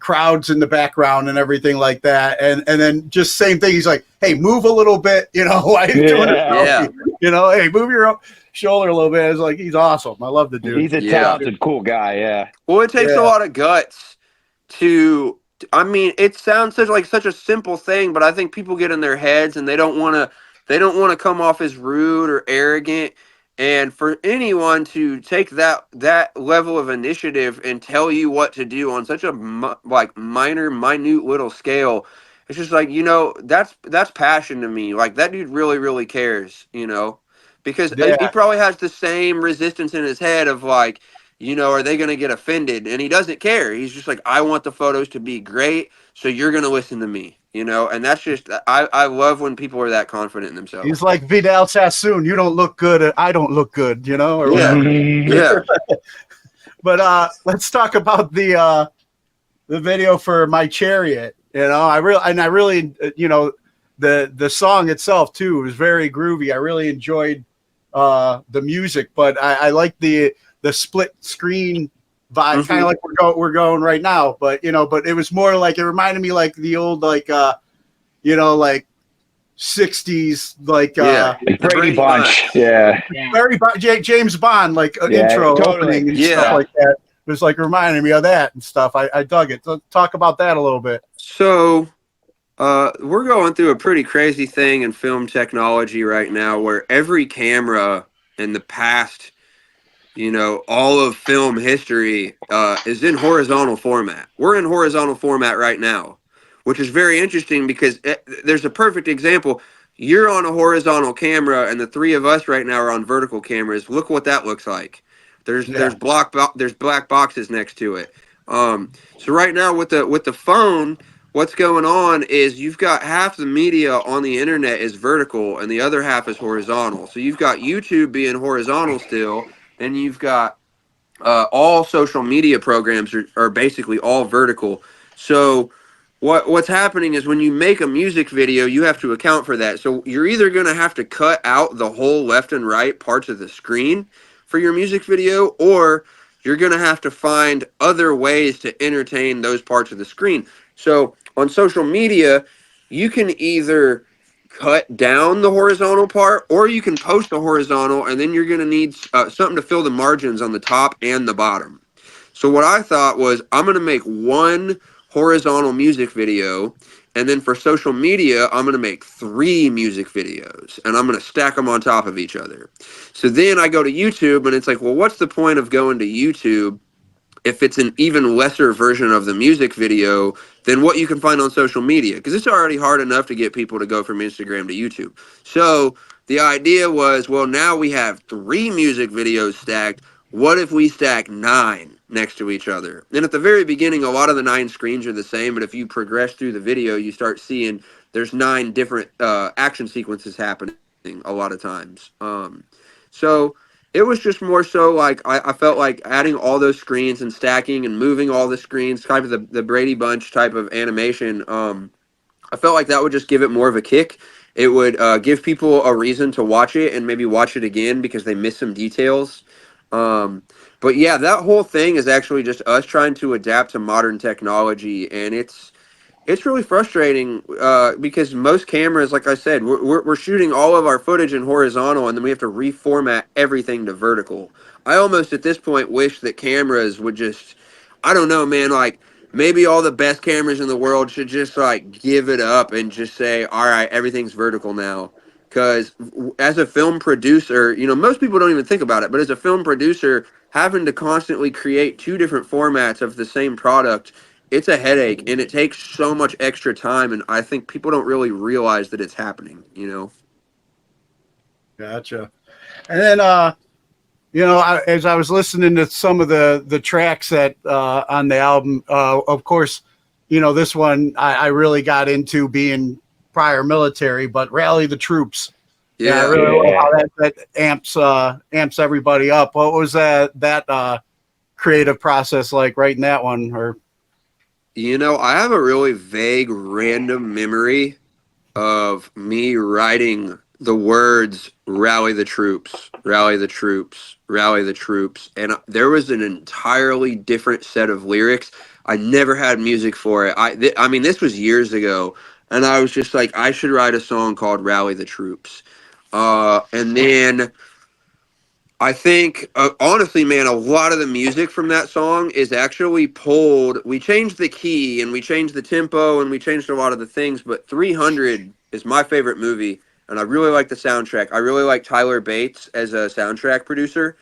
crowds in the background and everything like that. And then just same thing. He's like, "Hey, move a little bit," while you're doing a selfie. Hey, move your shoulder a little bit. It's like he's awesome. I love the dude. He's a talented, cool guy. Yeah. Well, it takes a lot of guts to. I mean, it sounds such a simple thing, but I think people get in their heads and they don't want to come off as rude or arrogant. And for anyone to take that level of initiative and tell you what to do on such a minute little scale, it's just like, that's passion to me. Like that dude really, really cares, because he probably has the same resistance in his head of like, are they going to get offended? And he doesn't care. He's just like, I want the photos to be great, so you're going to listen to me, And that's just, I love when people are that confident in themselves. He's like Vidal Sassoon. You don't look good. I don't look good, or whatever. Yeah. But let's talk about the video for My Chariot. I really, the song itself too was very groovy. I really enjoyed the music, but I like the split screen vibe, kind of like we're going right now. But but it was more like, it reminded me like the old like 60s Brady Bunch. Yeah. James Bond intro opening and stuff like that. It was like reminding me of that and stuff. I dug it. Let's talk about that a little bit. So we're going through a pretty crazy thing in film technology right now where every camera in the past, all of film history is in horizontal format. We're in horizontal format right now, which is very interesting because there's a perfect example. You're on a horizontal camera and the 3 of us right now are on vertical cameras. Look what that looks like. There's black boxes next to it. So right now with the phone, what's going on is you've got half the media on the internet is vertical and the other half is horizontal. So you've got YouTube being horizontal still, and you've got all social media programs are basically all vertical. So what's happening is when you make a music video, you have to account for that. So you're either going to have to cut out the whole left and right parts of the screen for your music video, or you're going to have to find other ways to entertain those parts of the screen. So on social media, you can either cut down the horizontal part, or you can post the horizontal, and then you're going to need something to fill the margins on the top and the bottom. So what I thought was, I'm going to make one horizontal music video, and then for social media, I'm going to make 3 music videos, and I'm going to stack them on top of each other. So then I go to YouTube, and it's like, well, what's the point of going to YouTube if it's an even lesser version of the music video than what you can find on social media? Because it's already hard enough to get people to go from Instagram to YouTube. So the idea was, well, now we have 3 music videos stacked. What if we stack 9 next to each other. And at the very beginning, a lot of the 9 screens are the same, but if you progress through the video, you start seeing there's 9 different action sequences happening a lot of times. So it was just more so like I felt like adding all those screens and stacking and moving all the screens, kind of the Brady Bunch type of animation. I felt like that would just give it more of a kick. It would give people a reason to watch it and maybe watch it again because they missed some details. But yeah, that whole thing is actually just us trying to adapt to modern technology, and it's really frustrating because most cameras, like I said, we're shooting all of our footage in horizontal, and then we have to reformat everything to vertical. I almost at this point wish that cameras would just, I don't know, man, like maybe all the best cameras in the world should just like give it up and just say, all right, everything's vertical now. Because as a film producer, you know, most people don't even think about it, but as a film producer, having to constantly create 2 different formats of the same product, it's a headache, and it takes so much extra time, and I think people don't really realize that it's happening, you know? Gotcha. And then, as I was listening to some of the tracks that on the album, of course, this one I really got into being prior military, but Rally the Troops. Yeah, I really love how that amps everybody up. What was that creative process like writing that one? Or I have a really vague, random memory of me writing the words "Rally the troops, rally the troops, rally the troops," and there was an entirely different set of lyrics. I never had music for it. I mean, this was years ago, and I was just like, I should write a song called "Rally the Troops," and then I think, honestly, man, a lot of the music from that song is actually pulled. We changed the key and we changed the tempo and we changed a lot of the things, but 300 is my favorite movie, and I really like the soundtrack. I really like Tyler Bates as a soundtrack producer.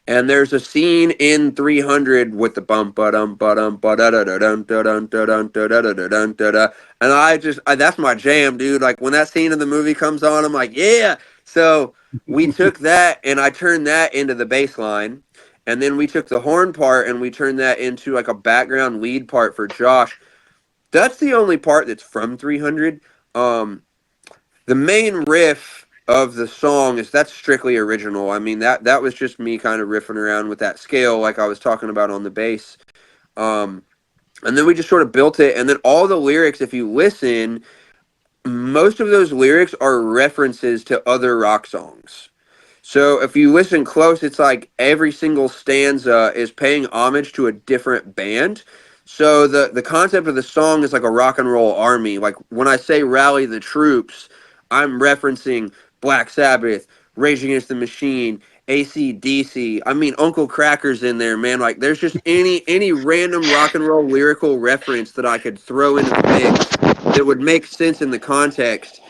And there's a scene in 300 with the bump ba dum ba dum ba da da da dum da dum da dum da da da da dum da da, and that's my jam, dude. Like when that scene in the movie comes on, I'm like, yeah. So we took that and I turned that into the bass line, and then we took the horn part and we turned that into like a background lead part for Josh. That's the only part that's from 300. The main riff of the song that's strictly original. I mean, that was just me kind of riffing around with that scale like I was talking about on the bass. And then we just sort of built it, and then all the lyrics, if you listen, most of those lyrics are references to other rock songs. So if you listen close, it's like every single stanza is paying homage to a different band. So the concept of the song is like a rock and roll army. Like when I say rally the troops, I'm referencing Black Sabbath, Rage Against the Machine, AC/DC. I mean, Uncle Cracker's in there, man. Like there's just any random rock and roll lyrical reference that I could throw into the mix that would make sense in the context.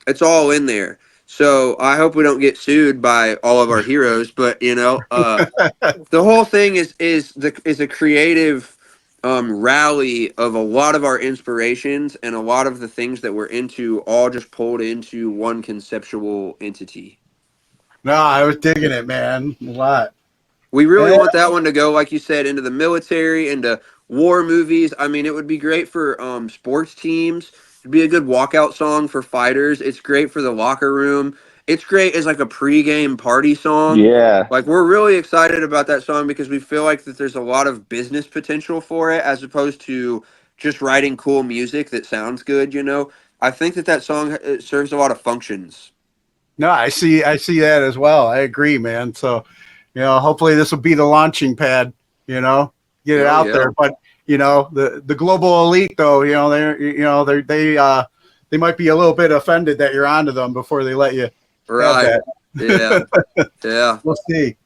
It's all in there. So I hope we don't get sued by all of our heroes, but the whole thing is a creative rally of a lot of our inspirations, and a lot of the things that we're into all just pulled into one conceptual entity. No, I was digging it, man, a lot. We really want that one to go, like you said, into the military, into war movies. I mean, it would be great for sports teams. It'd be a good walkout song for fighters. It's great for the locker room. It's great as like a pregame party song. Yeah. Like we're really excited about that song because we feel like that there's a lot of business potential for it, as opposed to just writing cool music that sounds good. I think that song serves a lot of functions. No, I see that as well. I agree, man. So, hopefully this will be the launching pad, get it out there. But, the global elite though, they might be a little bit offended that you're onto them before they let you have that. Yeah. We'll see.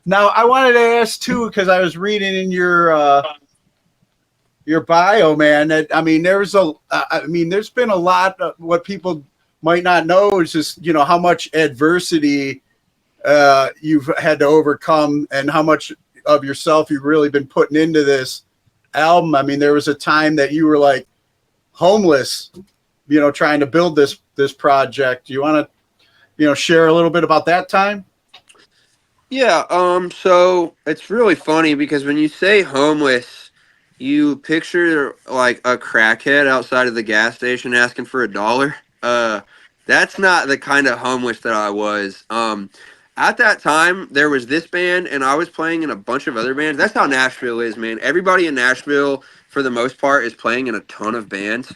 Now I wanted to ask too, because I was reading in your bio, man, that there's been a lot of what people might not know is just how much adversity you've had to overcome, and how much of yourself you've really been putting into this album. I mean, there was a time that you were like homeless, trying to build this project. Do you want to share a little bit about that time? Yeah, so it's really funny because when you say homeless, you picture like a crackhead outside of the gas station asking for $1. That's not the kind of homeless that I was. At that time, there was this band, and I was playing in a bunch of other bands. That's how Nashville is, man. Everybody in Nashville, for the most part, is playing in a ton of bands.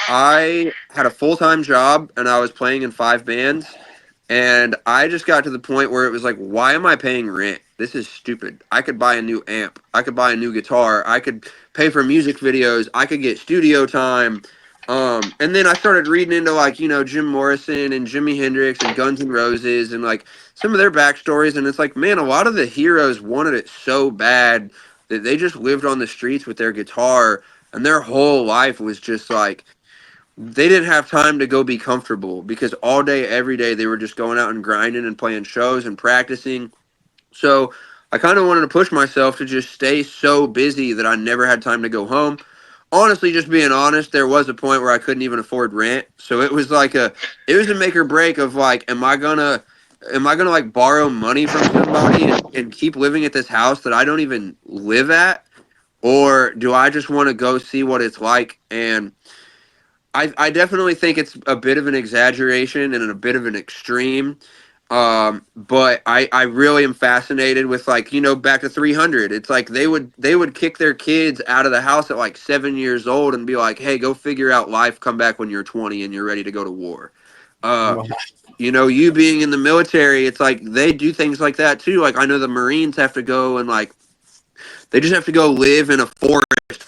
I had a full-time job, and I was playing in 5 bands. And I just got to the point where it was like, why am I paying rent? This is stupid. I could buy a new amp. I could buy a new guitar. I could pay for music videos. I could get studio time. And then I started reading into like, Jim Morrison and Jimi Hendrix and Guns N' Roses and like some of their backstories. And it's like, man, a lot of the heroes wanted it so bad that they just lived on the streets with their guitar and their whole life was just like, they didn't have time to go be comfortable because all day, every day, they were just going out and grinding and playing shows and practicing. So I kind of wanted to push myself to just stay so busy that I never had time to go home. Honestly, just being honest, there was a point where I couldn't even afford rent. So it was a make or break of like, am I gonna like borrow money from somebody and keep living at this house that I don't even live at? Or do I just want to go see what it's like? And I definitely think it's a bit of an exaggeration and a bit of an extreme. But I really am fascinated with like, back to 300. It's like they would kick their kids out of the house at like 7 years old and be like, hey, go figure out life, come back when you're 20 and you're ready to go to war. Uh, Wow. you being in the military, it's like they do things like that too. Like I know the Marines have to go and like they just have to go live in a forest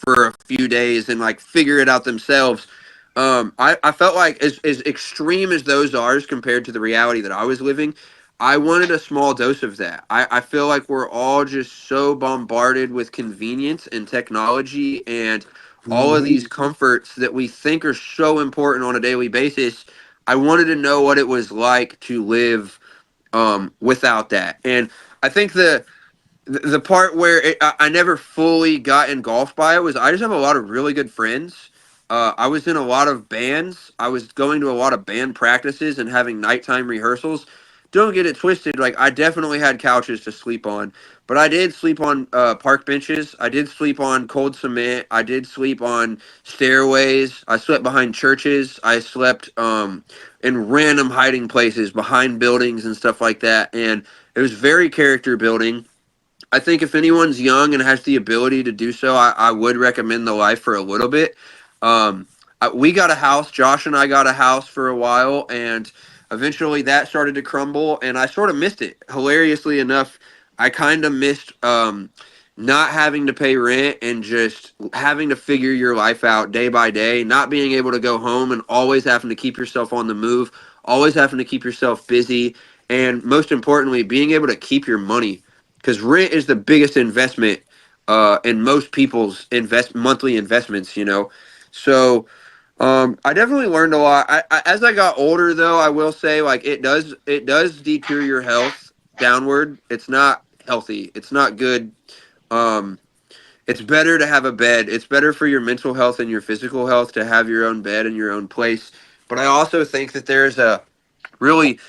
for a few days and like figure it out themselves. I felt like as extreme as those are as compared to the reality that I was living, I wanted a small dose of that. I feel like we're all just so bombarded with convenience and technology and all of Mhm. these comforts that we think are so important on a daily basis. I wanted to know what it was like to live without that. And I think the part where I never fully got engulfed by it was I just have a lot of really good friends. I was in a lot of bands. I was going to a lot of band practices and having nighttime rehearsals. Don't get it twisted. Like I definitely had couches to sleep on, but I did sleep on park benches. I did sleep on cold cement. I did sleep on stairways. I slept behind churches. I slept in random hiding places behind buildings and stuff like that. And it was very character building. I think if anyone's young and has the ability to do so, I would recommend the life for a little bit. We got a house. Josh and I got a house for a while, and eventually that started to crumble, and I sort of missed it. Hilariously enough, I kind of missed not having to pay rent and just having to figure your life out day by day, not being able to go home and always having to keep yourself on the move, always having to keep yourself busy, and most importantly, being able to keep your money because rent is the biggest investment in most people's monthly investments. So I definitely learned a lot. As I got older, though, I will say like it does deter your health downward. It's not healthy. It's not good. Um, it's better to have a bed. It's better for your mental health and your physical health to have your own bed and your own place. But I also think that really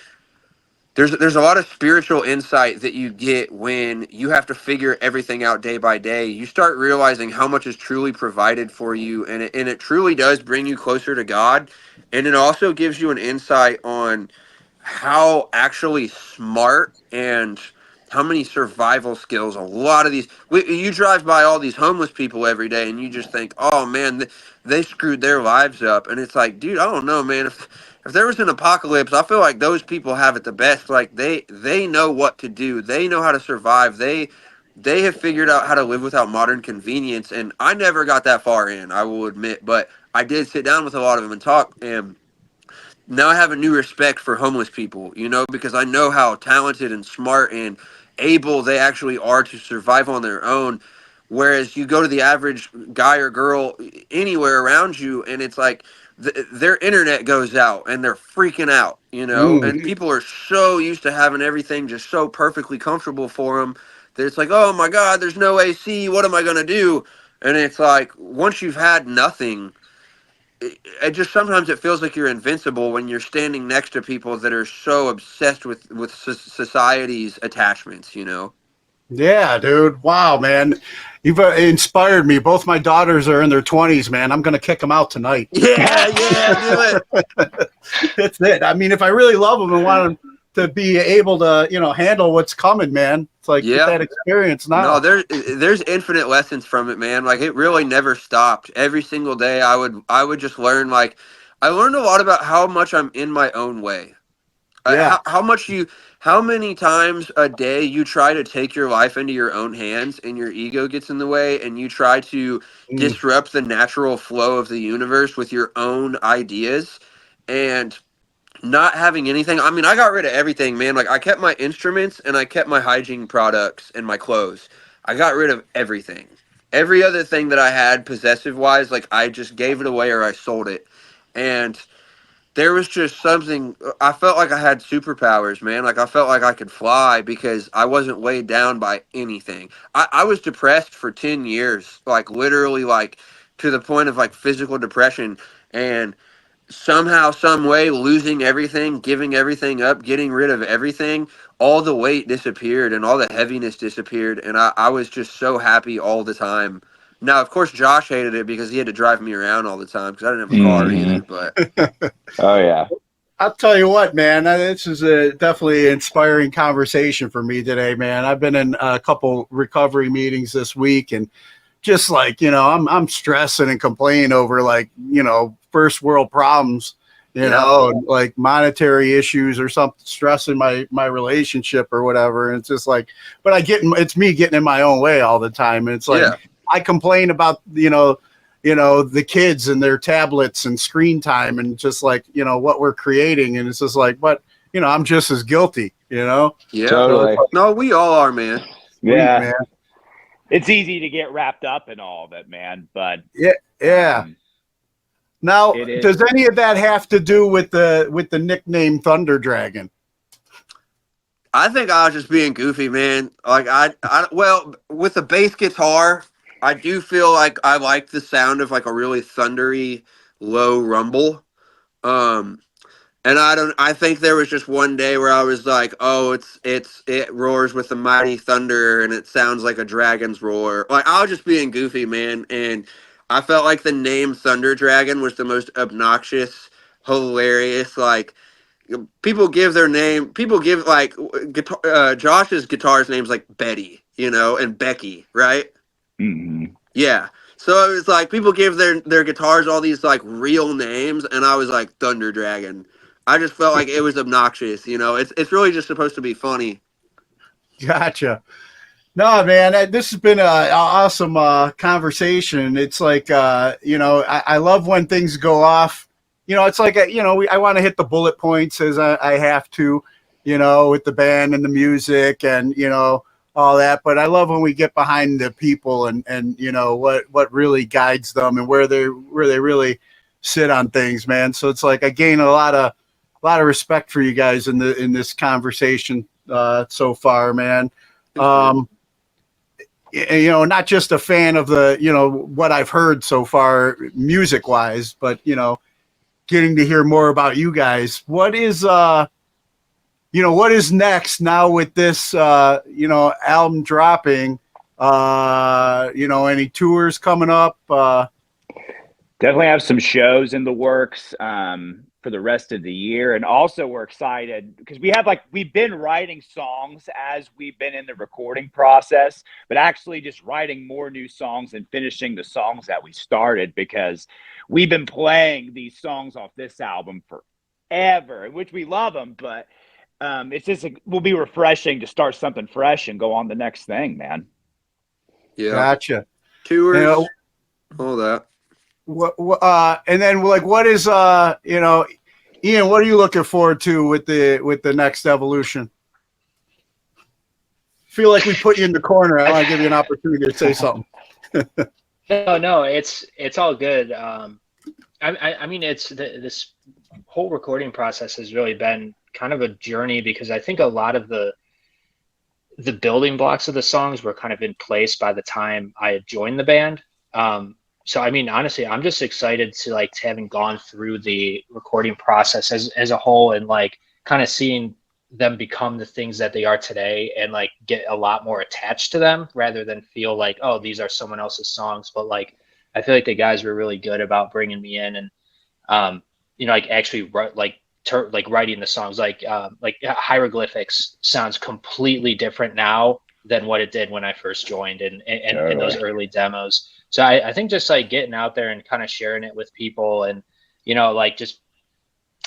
there's a lot of spiritual insight that you get when you have to figure everything out day by day. You start realizing how much is truly provided for you, and it truly does bring you closer to God. And it also gives you an insight on how actually smart and how many survival skills a lot of you drive by all these homeless people every day and you just think, oh man, they screwed their lives up. And it's like, dude, I don't know, man. If there was an apocalypse, I feel like those people have it the best. Like they know what to do. They know how to survive. They have figured out how to live without modern convenience. And I never got that far in, I will admit, but I did sit down with a lot of them and talk. And now I have a new respect for homeless people, because I know how talented and smart and able they actually are to survive on their own. Whereas you go to the average guy or girl anywhere around you, and it's like their internet goes out and they're freaking out, Mm. and people are so used to having everything just so perfectly comfortable for them that it's like, oh my God, there's no AC. What am I going to do? And it's like, once you've had nothing, it just sometimes it feels like you're invincible when you're standing next to people that are so obsessed with society's attachments, you know. Yeah, dude. Wow, man. You've inspired me. Both my daughters are in their 20s, man. I'm going to kick them out tonight. Yeah, do it. That's it. I mean, if I really love them and want them to be able to, handle what's coming, man, it's like get that experience now. No, there's infinite lessons from it, man. Like it really never stopped. Every single day I would just learn. Like I learned a lot about how much I'm in my own way. Yeah. How many times a day you try to take your life into your own hands and your ego gets in the way and you try to disrupt the natural flow of the universe with your own ideas and not having anything. I mean, I got rid of everything, man. Like I kept my instruments and I kept my hygiene products and my clothes. I got rid of everything. Every other thing that I had possessive wise, like I just gave it away or I sold it. And there was just something, I felt like I had superpowers, man. Like I felt like I could fly because I wasn't weighed down by anything. I was depressed for 10 years, like literally like to the point of like physical depression, and somehow, some way, losing everything, giving everything up, getting rid of everything, all the weight disappeared and all the heaviness disappeared. And I was just so happy all the time. Now, of course, Josh hated it because he had to drive me around all the time because I didn't have a car either. But oh yeah, I'll tell you what, man. This is a definitely inspiring conversation for me today, man. I've been in a couple recovery meetings this week, and just like I'm stressing and complaining over like first world problems, and like monetary issues or something, stressing my relationship or whatever. And it's just like, but it's me getting in my own way all the time, and it's like. I complain about, the kids and their tablets and screen time and just like, what we're creating. And it's just like, but, I'm just as guilty, Yeah, totally. No, we all are, man. Yeah. Man. It's easy to get wrapped up in all of it, man. But yeah. Now, does any of that have to do with the nickname Thunder Dragon? I think I was just being goofy, man. Like well, with the bass guitar, I do feel like I like the sound of like a really thundery low rumble. And I think there was just one day where I was like, oh, it roars with the mighty thunder and it sounds like a dragon's roar. Like I was just being goofy, man. And I felt like the name Thunder Dragon was the most obnoxious, hilarious, like people give like guitar, Josh's guitar's name's like Betty, and Becky, right? Mm-hmm. Yeah. So it was like people give their guitars all these like real names, and I was like Thunder Dragon. I just felt like it was obnoxious, It's really just supposed to be funny. Gotcha. No, man, this has been an awesome conversation. It's like I love when things go off. It's like I want to hit the bullet points as I have to, with the band and the music and all that. But I love when we get behind the people and what really guides them and where they really sit on things, man. So it's like I gain a lot of respect for you guys in this conversation so far, man. Not just a fan of the what I've heard so far music wise, but getting to hear more about you guys. What is what is next now with this album dropping? Any tours coming up? Definitely have some shows in the works for the rest of the year. And also we're excited because we've been writing songs as we've been in the recording process, but actually just writing more new songs and finishing the songs that we started, because we've been playing these songs off this album forever, which we love them, but it's just will be refreshing to start something fresh and go on the next thing, man. Yeah. Gotcha. Tours, all that. And then like, what is Ian, what are you looking forward to with the next evolution? Feel like we put you in the corner. I want to give you an opportunity to say something. No, it's all good. I mean, it's this whole recording process has really been kind of a journey, because I think a lot of the building blocks of the songs were kind of in place by the time I had joined the band. So I mean, honestly, I'm just excited to like having gone through the recording process as a whole, and like kind of seeing them become the things that they are today, and like get a lot more attached to them rather than feel like, oh, these are someone else's songs. But like I feel like the guys were really good about bringing me in, and like actually like writing the songs. Like Hieroglyphics sounds completely different now than what it did when I first joined, and in those early demos. So I think just like getting out there and kind of sharing it with people, and like just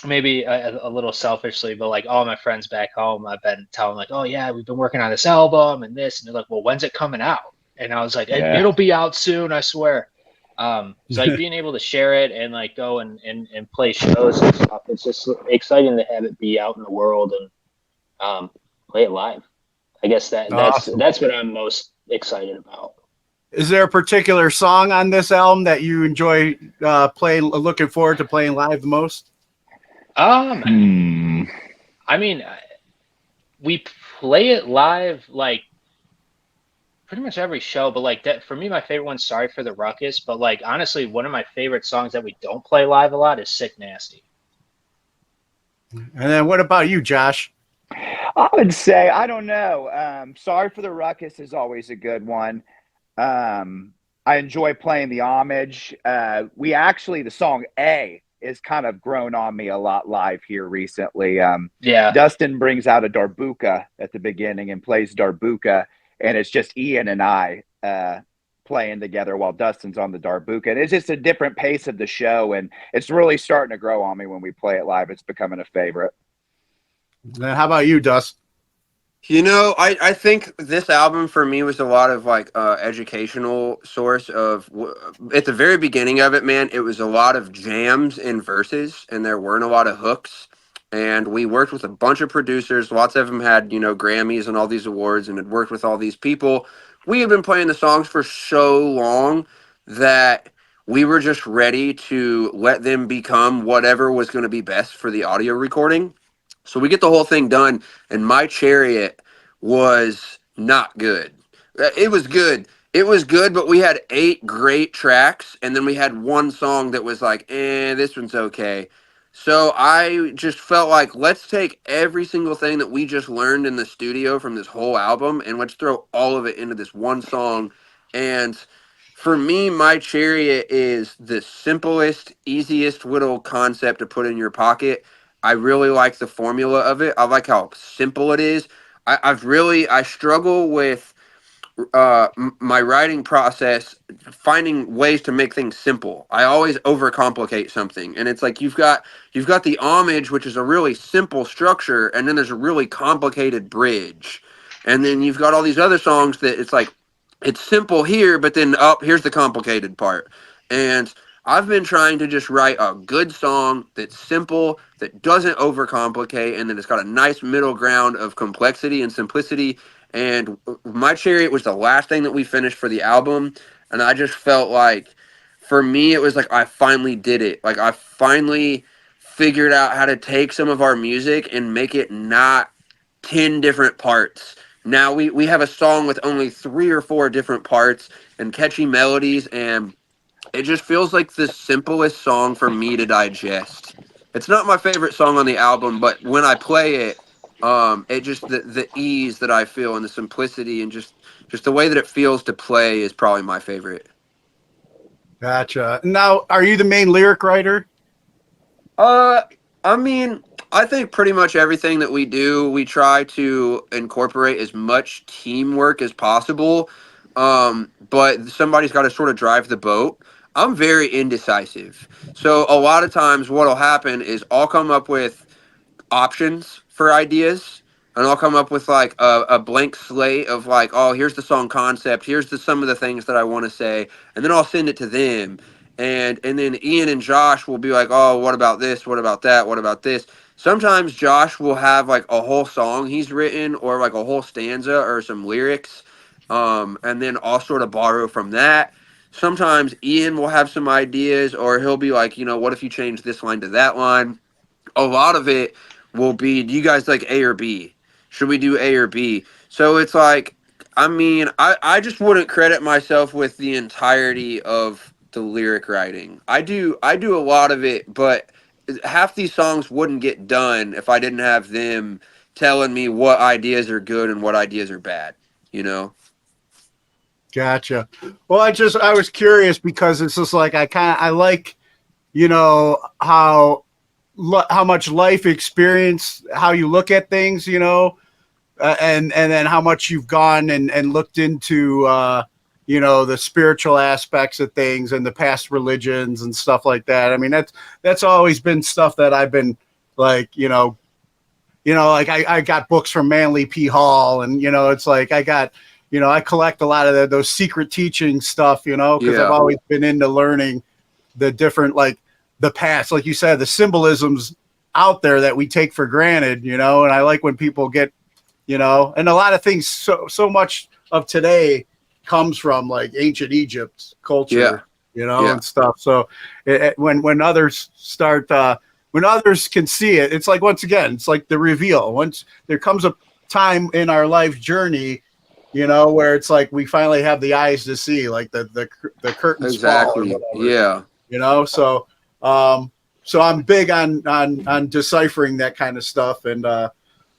maybe a little selfishly, but like all my friends back home, I've been telling like, oh yeah, we've been working on this album and this, and they're like, well, when's it coming out? And I was like, it'll be out soon, I swear. So like being able to share it and like go and play shows and stuff, it's just exciting to have it be out in the world and play it live. I guess that's what I'm most excited about. Is there a particular song on this album that you enjoy looking forward to playing live the most? I mean, we play it live like pretty much every show, but like that for me, my favorite one's Sorry for the Ruckus. But like honestly, one of my favorite songs that we don't play live a lot is Sick Nasty. And then what about you, Josh? I would say, I don't know. Sorry for the Ruckus is always a good one. I enjoy playing the homage. The song A is kind of grown on me a lot live here recently. Dustin brings out a darbuka at the beginning and plays darbuka, and it's just Ian and I playing together while Dustin's on the darbuka. And it's just a different pace of the show, and it's really starting to grow on me when we play it live. It's becoming a favorite. Then how about you, Dust? I think this album for me was a lot of like educational source of at the very beginning of it, man, it was a lot of jams and verses, and there weren't a lot of hooks. And we worked with a bunch of producers. Lots of them had, Grammys and all these awards, and had worked with all these people. We had been playing the songs for so long that we were just ready to let them become whatever was going to be best for the audio recording. So we get the whole thing done, and My Chariot was not good. It was good. It was good, but we had 8 great tracks, and then we had one song that was like, this one's okay. So I just felt like, let's take every single thing that we just learned in the studio from this whole album, and let's throw all of it into this one song. And for me, My Chariot is the simplest, easiest little concept to put in your pocket. I really like the formula of it. I like how simple it is. I struggle with my writing process, finding ways to make things simple. I always overcomplicate something, and it's like you've got the homage, which is a really simple structure, and then there's a really complicated bridge, and then you've got all these other songs that it's like it's simple here, but then here's the complicated part. And I've been trying to just write a good song that's simple, that doesn't overcomplicate, and then it's got a nice middle ground of complexity and simplicity. And My Chariot was the last thing that we finished for the album, and I just felt like, for me, it was like I finally did it. Like I finally figured out how to take some of our music and make it not 10 different parts. Now we have a song with only 3 or 4 different parts and catchy melodies, and it just feels like the simplest song for me to digest. It's not my favorite song on the album, but when I play it, it just the ease that I feel and the simplicity and just the way that it feels to play is probably my favorite. Gotcha. Now, are you the main lyric writer? I mean, I think pretty much everything that we do, we try to incorporate as much teamwork as possible. But somebody's got to sort of drive the boat. I'm very indecisive. So a lot of times what'll happen is I'll come up with options for ideas, and I'll come up with like a blank slate of like, oh, here's the song concept, here's some of the things that I want to say, and then I'll send it to them. And then Ian and Josh will be like, oh, what about this? What about that? What about this? Sometimes Josh will have like a whole song he's written or like a whole stanza or some lyrics. And then I'll sort of borrow from that. Sometimes Ian will have some ideas, or he'll be like, what if you change this line to that line? A lot of it will be, do you guys like A or B? Should we do A or B? So it's like, I mean, I just wouldn't credit myself with the entirety of the lyric writing. I do a lot of it, but half these songs wouldn't get done if I didn't have them telling me what ideas are good and what ideas are bad, you know? Gotcha. Well, I was curious because it's just like I like, you know, how much life experience, how you look at things, you know, and then how much you've gone and looked into, you know, the spiritual aspects of things and the past religions and stuff like that. I mean, that's always been stuff that I've been like, like I got books from Manly P. Hall, and, you know, it's like I got, you know, I collect a lot of those secret teaching stuff, you know, because I've always been into learning the different, like the past, like you said, the symbolisms out there that we take for granted, you know, and I like when people get, you know, and a lot of things, so much of today comes from like ancient Egypt culture, you know, and stuff. So when others start, when others can see it, it's like, once again, it's like the reveal. Once there comes a time in our life journey, you know, where it's like we finally have the eyes to see, like the curtains fall or whatever, you know. So so I'm big on deciphering that kind of stuff, and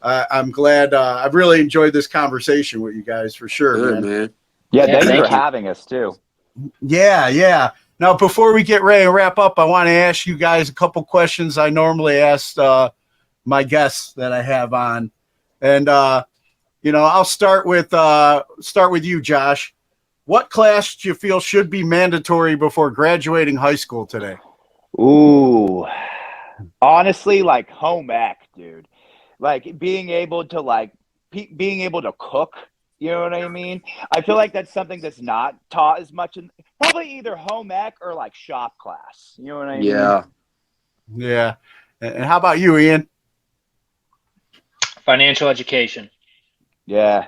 I'm glad I've really enjoyed this conversation with you guys for sure. Good, man. Yeah, thanks for having us too. Yeah. Now, before we get ready to wrap up, I want to ask you guys a couple questions I normally ask my guests that I have on, and you know, I'll start with you, Josh. What class do you feel should be mandatory before graduating high school today? Ooh, honestly, like home ec, dude. Like being able to cook. You know what I mean? I feel like that's something that's not taught as much in probably either home ec or like shop class. You know what I mean? Yeah. And how about you, Ian? Financial education. Yeah.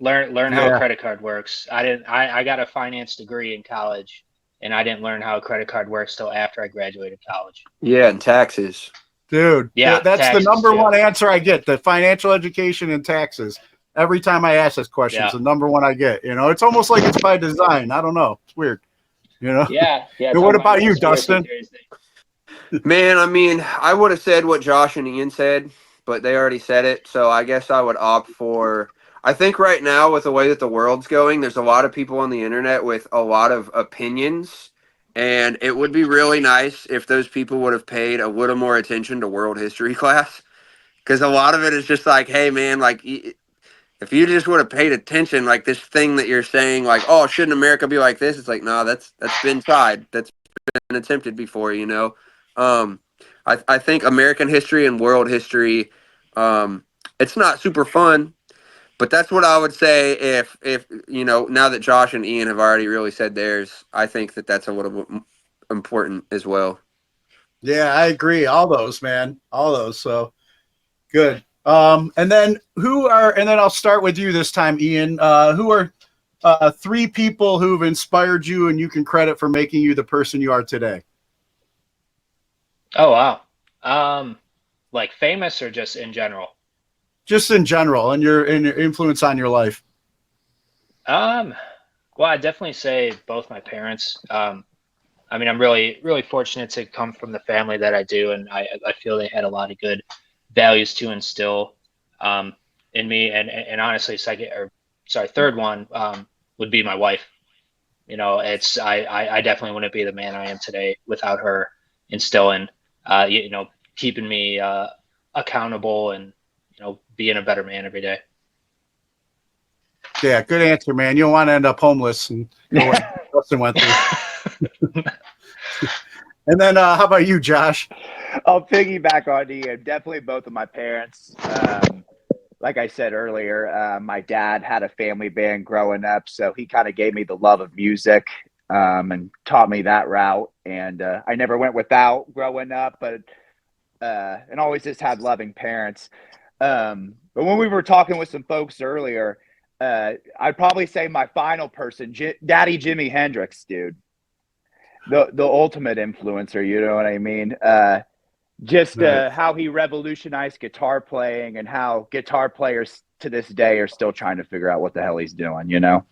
Learn how a credit card works. I got a finance degree in college, and I didn't learn how a credit card works till after I graduated college. Yeah, and taxes. Dude, that's taxes, the number one answer I get, the financial education and taxes. Every time I ask this question, it's the number one I get. You know, it's almost like it's by design. I don't know. It's weird. You know? Yeah. And what about you, Dustin? Man, I mean, I would have said what Josh and Ian said, but they already said it. So I guess I would opt for, I think right now with the way that the world's going, there's a lot of people on the internet with a lot of opinions. And it would be really nice if those people would have paid a little more attention to world history class. Because a lot of it is just like, hey, man, like, if you just would have paid attention, like this thing that you're saying, like, oh, shouldn't America be like this? It's like, no, that's been tried. That's been attempted before, you know. I think American history and world history, it's not super fun, but that's what I would say if you know, now that Josh and Ian have already really said theirs, I think that that's a little bit important as well. Yeah, I agree. All those, man. All those. So good. And then I'll start with you this time, Ian. Who are three people who've inspired you and you can credit for making you the person you are today? Oh, wow. Like famous or just in general? Just in general, and your influence on your life. Well, I definitely say both my parents. I mean, I'm really, really fortunate to come from the family that I do, and I feel they had a lot of good values to instill in me. And honestly, third one would be my wife. You know, I definitely wouldn't be the man I am today without her instilling, you know, keeping me accountable and, you know, being a better man every day. Yeah, good answer, man. You don't want to end up homeless and what Dustin went through. And then how about you, Josh? I'll piggyback on Ian. Definitely both of my parents. Like I said earlier, my dad had a family band growing up, so he kind of gave me the love of music and taught me that route. And I never went without growing up, but and always just had loving parents. But when we were talking with some folks earlier, I'd probably say my final person, Daddy Jimi Hendrix, dude. The ultimate influencer, you know what I mean? How he revolutionized guitar playing and how guitar players to this day are still trying to figure out what the hell he's doing, you know?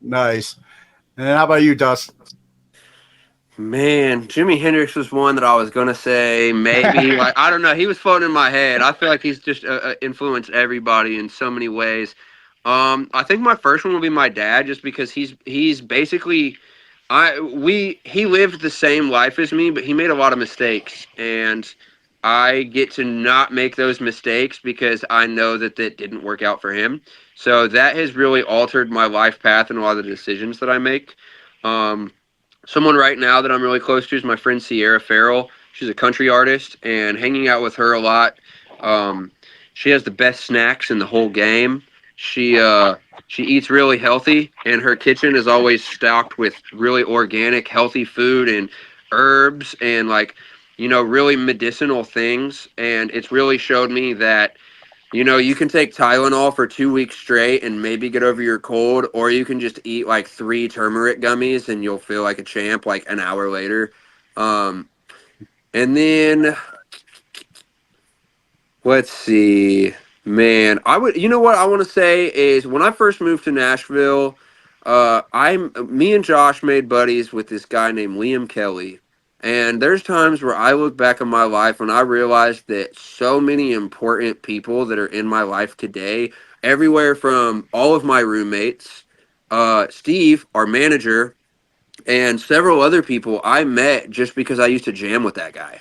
Nice. And how about you, Dustin? Man, Jimi Hendrix was one that I was gonna say maybe. Like I don't know, he was floating in my head. I feel like he's just influenced everybody in so many ways. I think my first one will be my dad, just because he's basically he lived the same life as me, but he made a lot of mistakes, and I get to not make those mistakes because I know that that didn't work out for him. So that has really altered my life path and a lot of the decisions that I make. Um, Someone right now that I'm really close to is my friend Sierra Farrell. She's a country artist, and hanging out with her a lot. Um, she has the best snacks in the whole game. She eats really healthy, and her kitchen is always stocked with really organic, healthy food and herbs and really medicinal things. And it's really showed me that you can take Tylenol for 2 weeks straight and maybe get over your cold, or you can just eat like 3 turmeric gummies and you'll feel like a champ like an hour later. Um, and then let's see, man, you know what I want to say is when I first moved to Nashville, me and Josh made buddies with this guy named Liam Kelly. And there's times where I look back on my life and I realize that so many important people that are in my life today, everywhere from all of my roommates, Steve, our manager, and several other people I met just because I used to jam with that guy.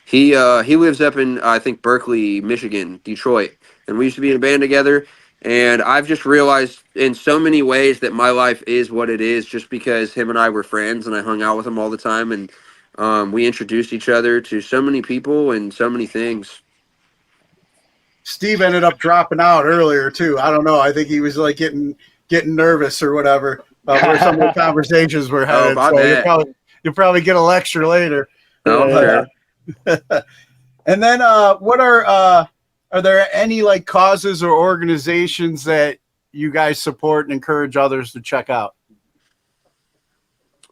He lives up in I think Berkeley, Michigan, Detroit, and we used to be in a band together. And I've just realized in so many ways that my life is what it is just because him and I were friends and I hung out with him all the time, and we introduced each other to so many people and so many things. Steve ended up dropping out earlier too. I don't know. I think he was like getting nervous or whatever about where some of the conversations were headed. I So bet. you'll probably get a lecture later. Oh, sure. And then what are there any like causes or organizations that you guys support and encourage others to check out?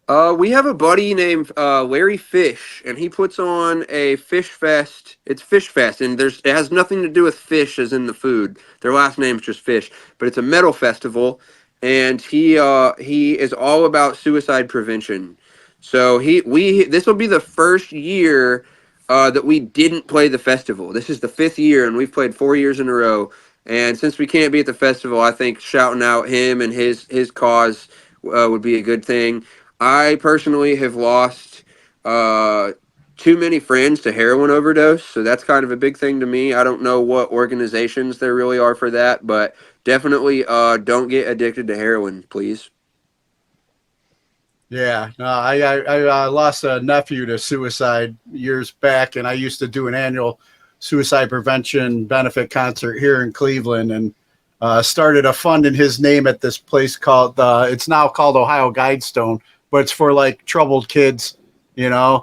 We have a buddy named Larry Fish, and he puts on a fish fest. It's Fish Fest, and it has nothing to do with fish as in the food. Their last name's just Fish, but it's a metal festival, and he is all about suicide prevention. So this will be the first year that we didn't play the festival. This is the 5th year, and we've played 4 years in a row. And since we can't be at the festival, I think shouting out him and his cause would be a good thing. I personally have lost too many friends to heroin overdose, so that's kind of a big thing to me. I don't know what organizations there really are for that, but definitely don't get addicted to heroin, please. Yeah, no, I lost a nephew to suicide years back, and I used to do an annual suicide prevention benefit concert here in Cleveland, and started a fund in his name at this place called it's now called Ohio Guidestone, but it's for like troubled kids, Yeah.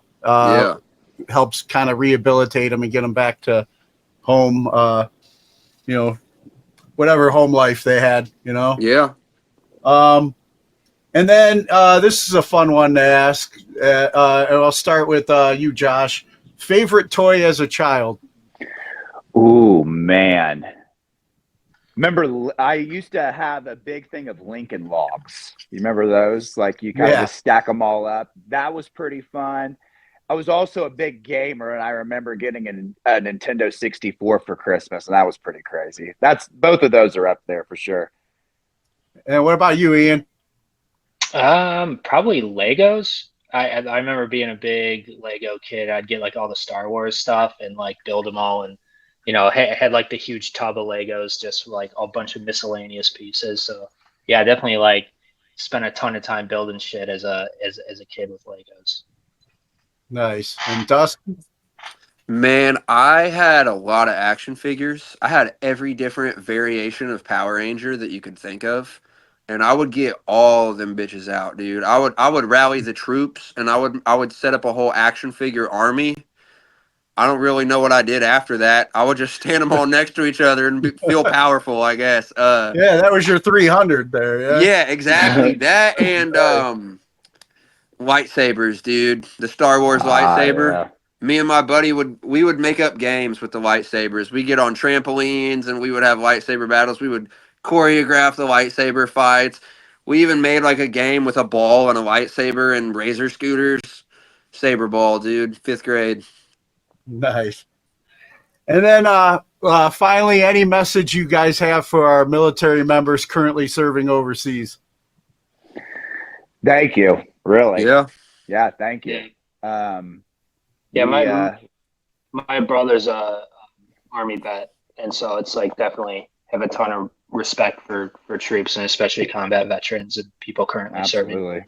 helps kind of rehabilitate them and get them back to home, whatever home life they had, Yeah. And then this is a fun one to ask. And I'll start with you, Josh. Favorite toy as a child? Ooh, man. Remember, I used to have a big thing of Lincoln Logs. You remember those? Like you kind of just stack them all up. That was pretty fun. I was also a big gamer, and I remember getting a Nintendo 64 for Christmas, and that was pretty crazy. Both of those are up there for sure. And what about you, Ian? Probably Legos. I remember being a big Lego kid. I'd get like all the Star Wars stuff and like build them all, and had like the huge tub of Legos, just like a bunch of miscellaneous pieces. So yeah, definitely like spent a ton of time building shit as a kid with Legos. Nice. And Dustin? Man, I had a lot of action figures. I had every different variation of Power Ranger that you could think of. And I would get all of them bitches out, dude. I would rally the troops, and I would set up a whole action figure army. I don't really know what I did after that. I would just stand them all next to each other and feel powerful, I guess. Yeah, that was your 300 there. Yeah, yeah, exactly. That and lightsabers, dude. The Star Wars lightsaber. Yeah. Me and my buddy would make up games with the lightsabers. We get on trampolines and we would have lightsaber battles. We would choreograph the lightsaber fights. We even made like a game with a ball and a lightsaber and razor scooters. saber ball, dude. 5th grade. Nice. And then finally, any message you guys have for our military members currently serving overseas? Thank you. Really. Yeah. Thank you. My brother's a Army vet, and so it's like definitely have a ton of respect for troops and especially combat veterans and people currently serving.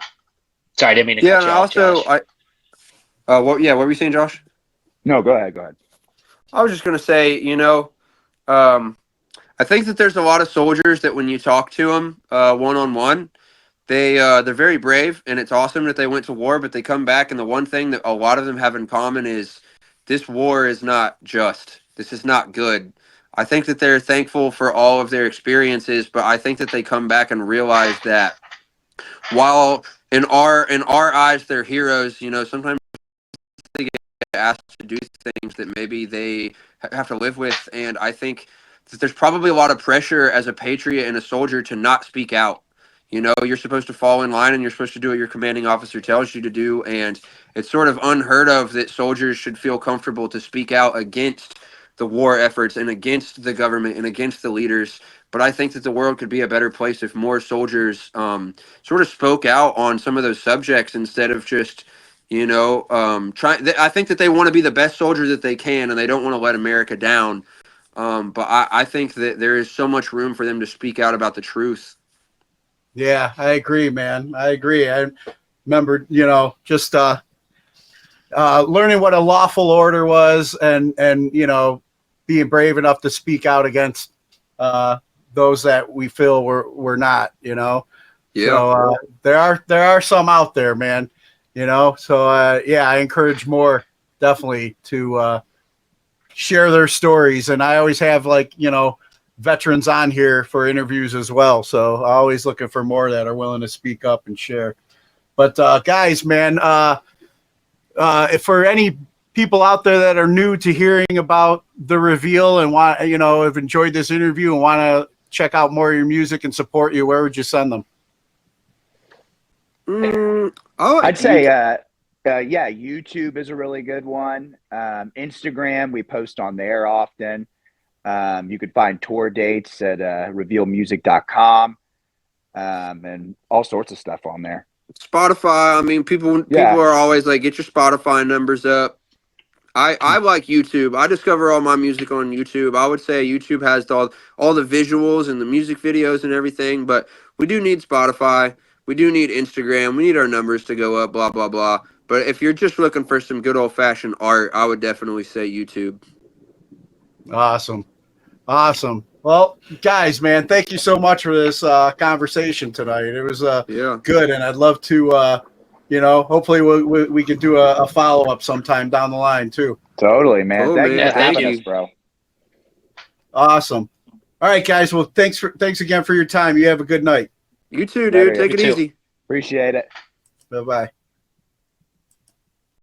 Sorry, I didn't mean to cut you off, Josh. What were you saying, Josh? No, go ahead. I was just gonna say, I think that there's a lot of soldiers that when you talk to them one-on-one, they're very brave, and it's awesome that they went to war, but they come back, and the one thing that a lot of them have in common is this war is not just. This is not good. I think that they're thankful for all of their experiences, but I think that they come back and realize that while in our eyes they're heroes, sometimes they get asked to do things that maybe they have to live with, and I think that there's probably a lot of pressure as a patriot and a soldier to not speak out. You're supposed to fall in line and you're supposed to do what your commanding officer tells you to do, and it's sort of unheard of that soldiers should feel comfortable to speak out against the war efforts and against the government and against the leaders. But I think that the world could be a better place if more soldiers sort of spoke out on some of those subjects instead of just trying. I think that they want to be the best soldier that they can, and they don't want to let America down. But I think that there is so much room for them to speak out about the truth. Yeah, I agree, man. I agree. I remember, just learning what a lawful order was and being brave enough to speak out against those that we feel were not, Yeah. So there are some out there, man, So, I encourage more definitely to share their stories. And I always have veterans on here for interviews as well. So always looking for more that are willing to speak up and share. But guys, man, if for any people out there that are new to hearing about the reveal and have enjoyed this interview and want to check out more of your music and support you, where would you send them? I'd say, YouTube is a really good one. Instagram, we post on there often. You could find tour dates at revealmusic.com and all sorts of stuff on there. Spotify. I mean, people are always like, get your Spotify numbers up. I like YouTube. I discover all my music on YouTube. I would say YouTube has all the visuals and the music videos and everything, but we do need Spotify. We do need Instagram. We need our numbers to go up, blah, blah, blah. But if you're just looking for some good old-fashioned art, I would definitely say YouTube. Awesome. Well, guys, man, thank you so much for this conversation tonight. It was good, and I'd love to, hopefully we could do a follow-up sometime down the line, too. Totally, man. Cool, Thank you for having you. us, bro. Awesome. All right, guys. Well, thanks again for your time. You have a good night. You too, dude. Take it easy. Appreciate it. Bye-bye.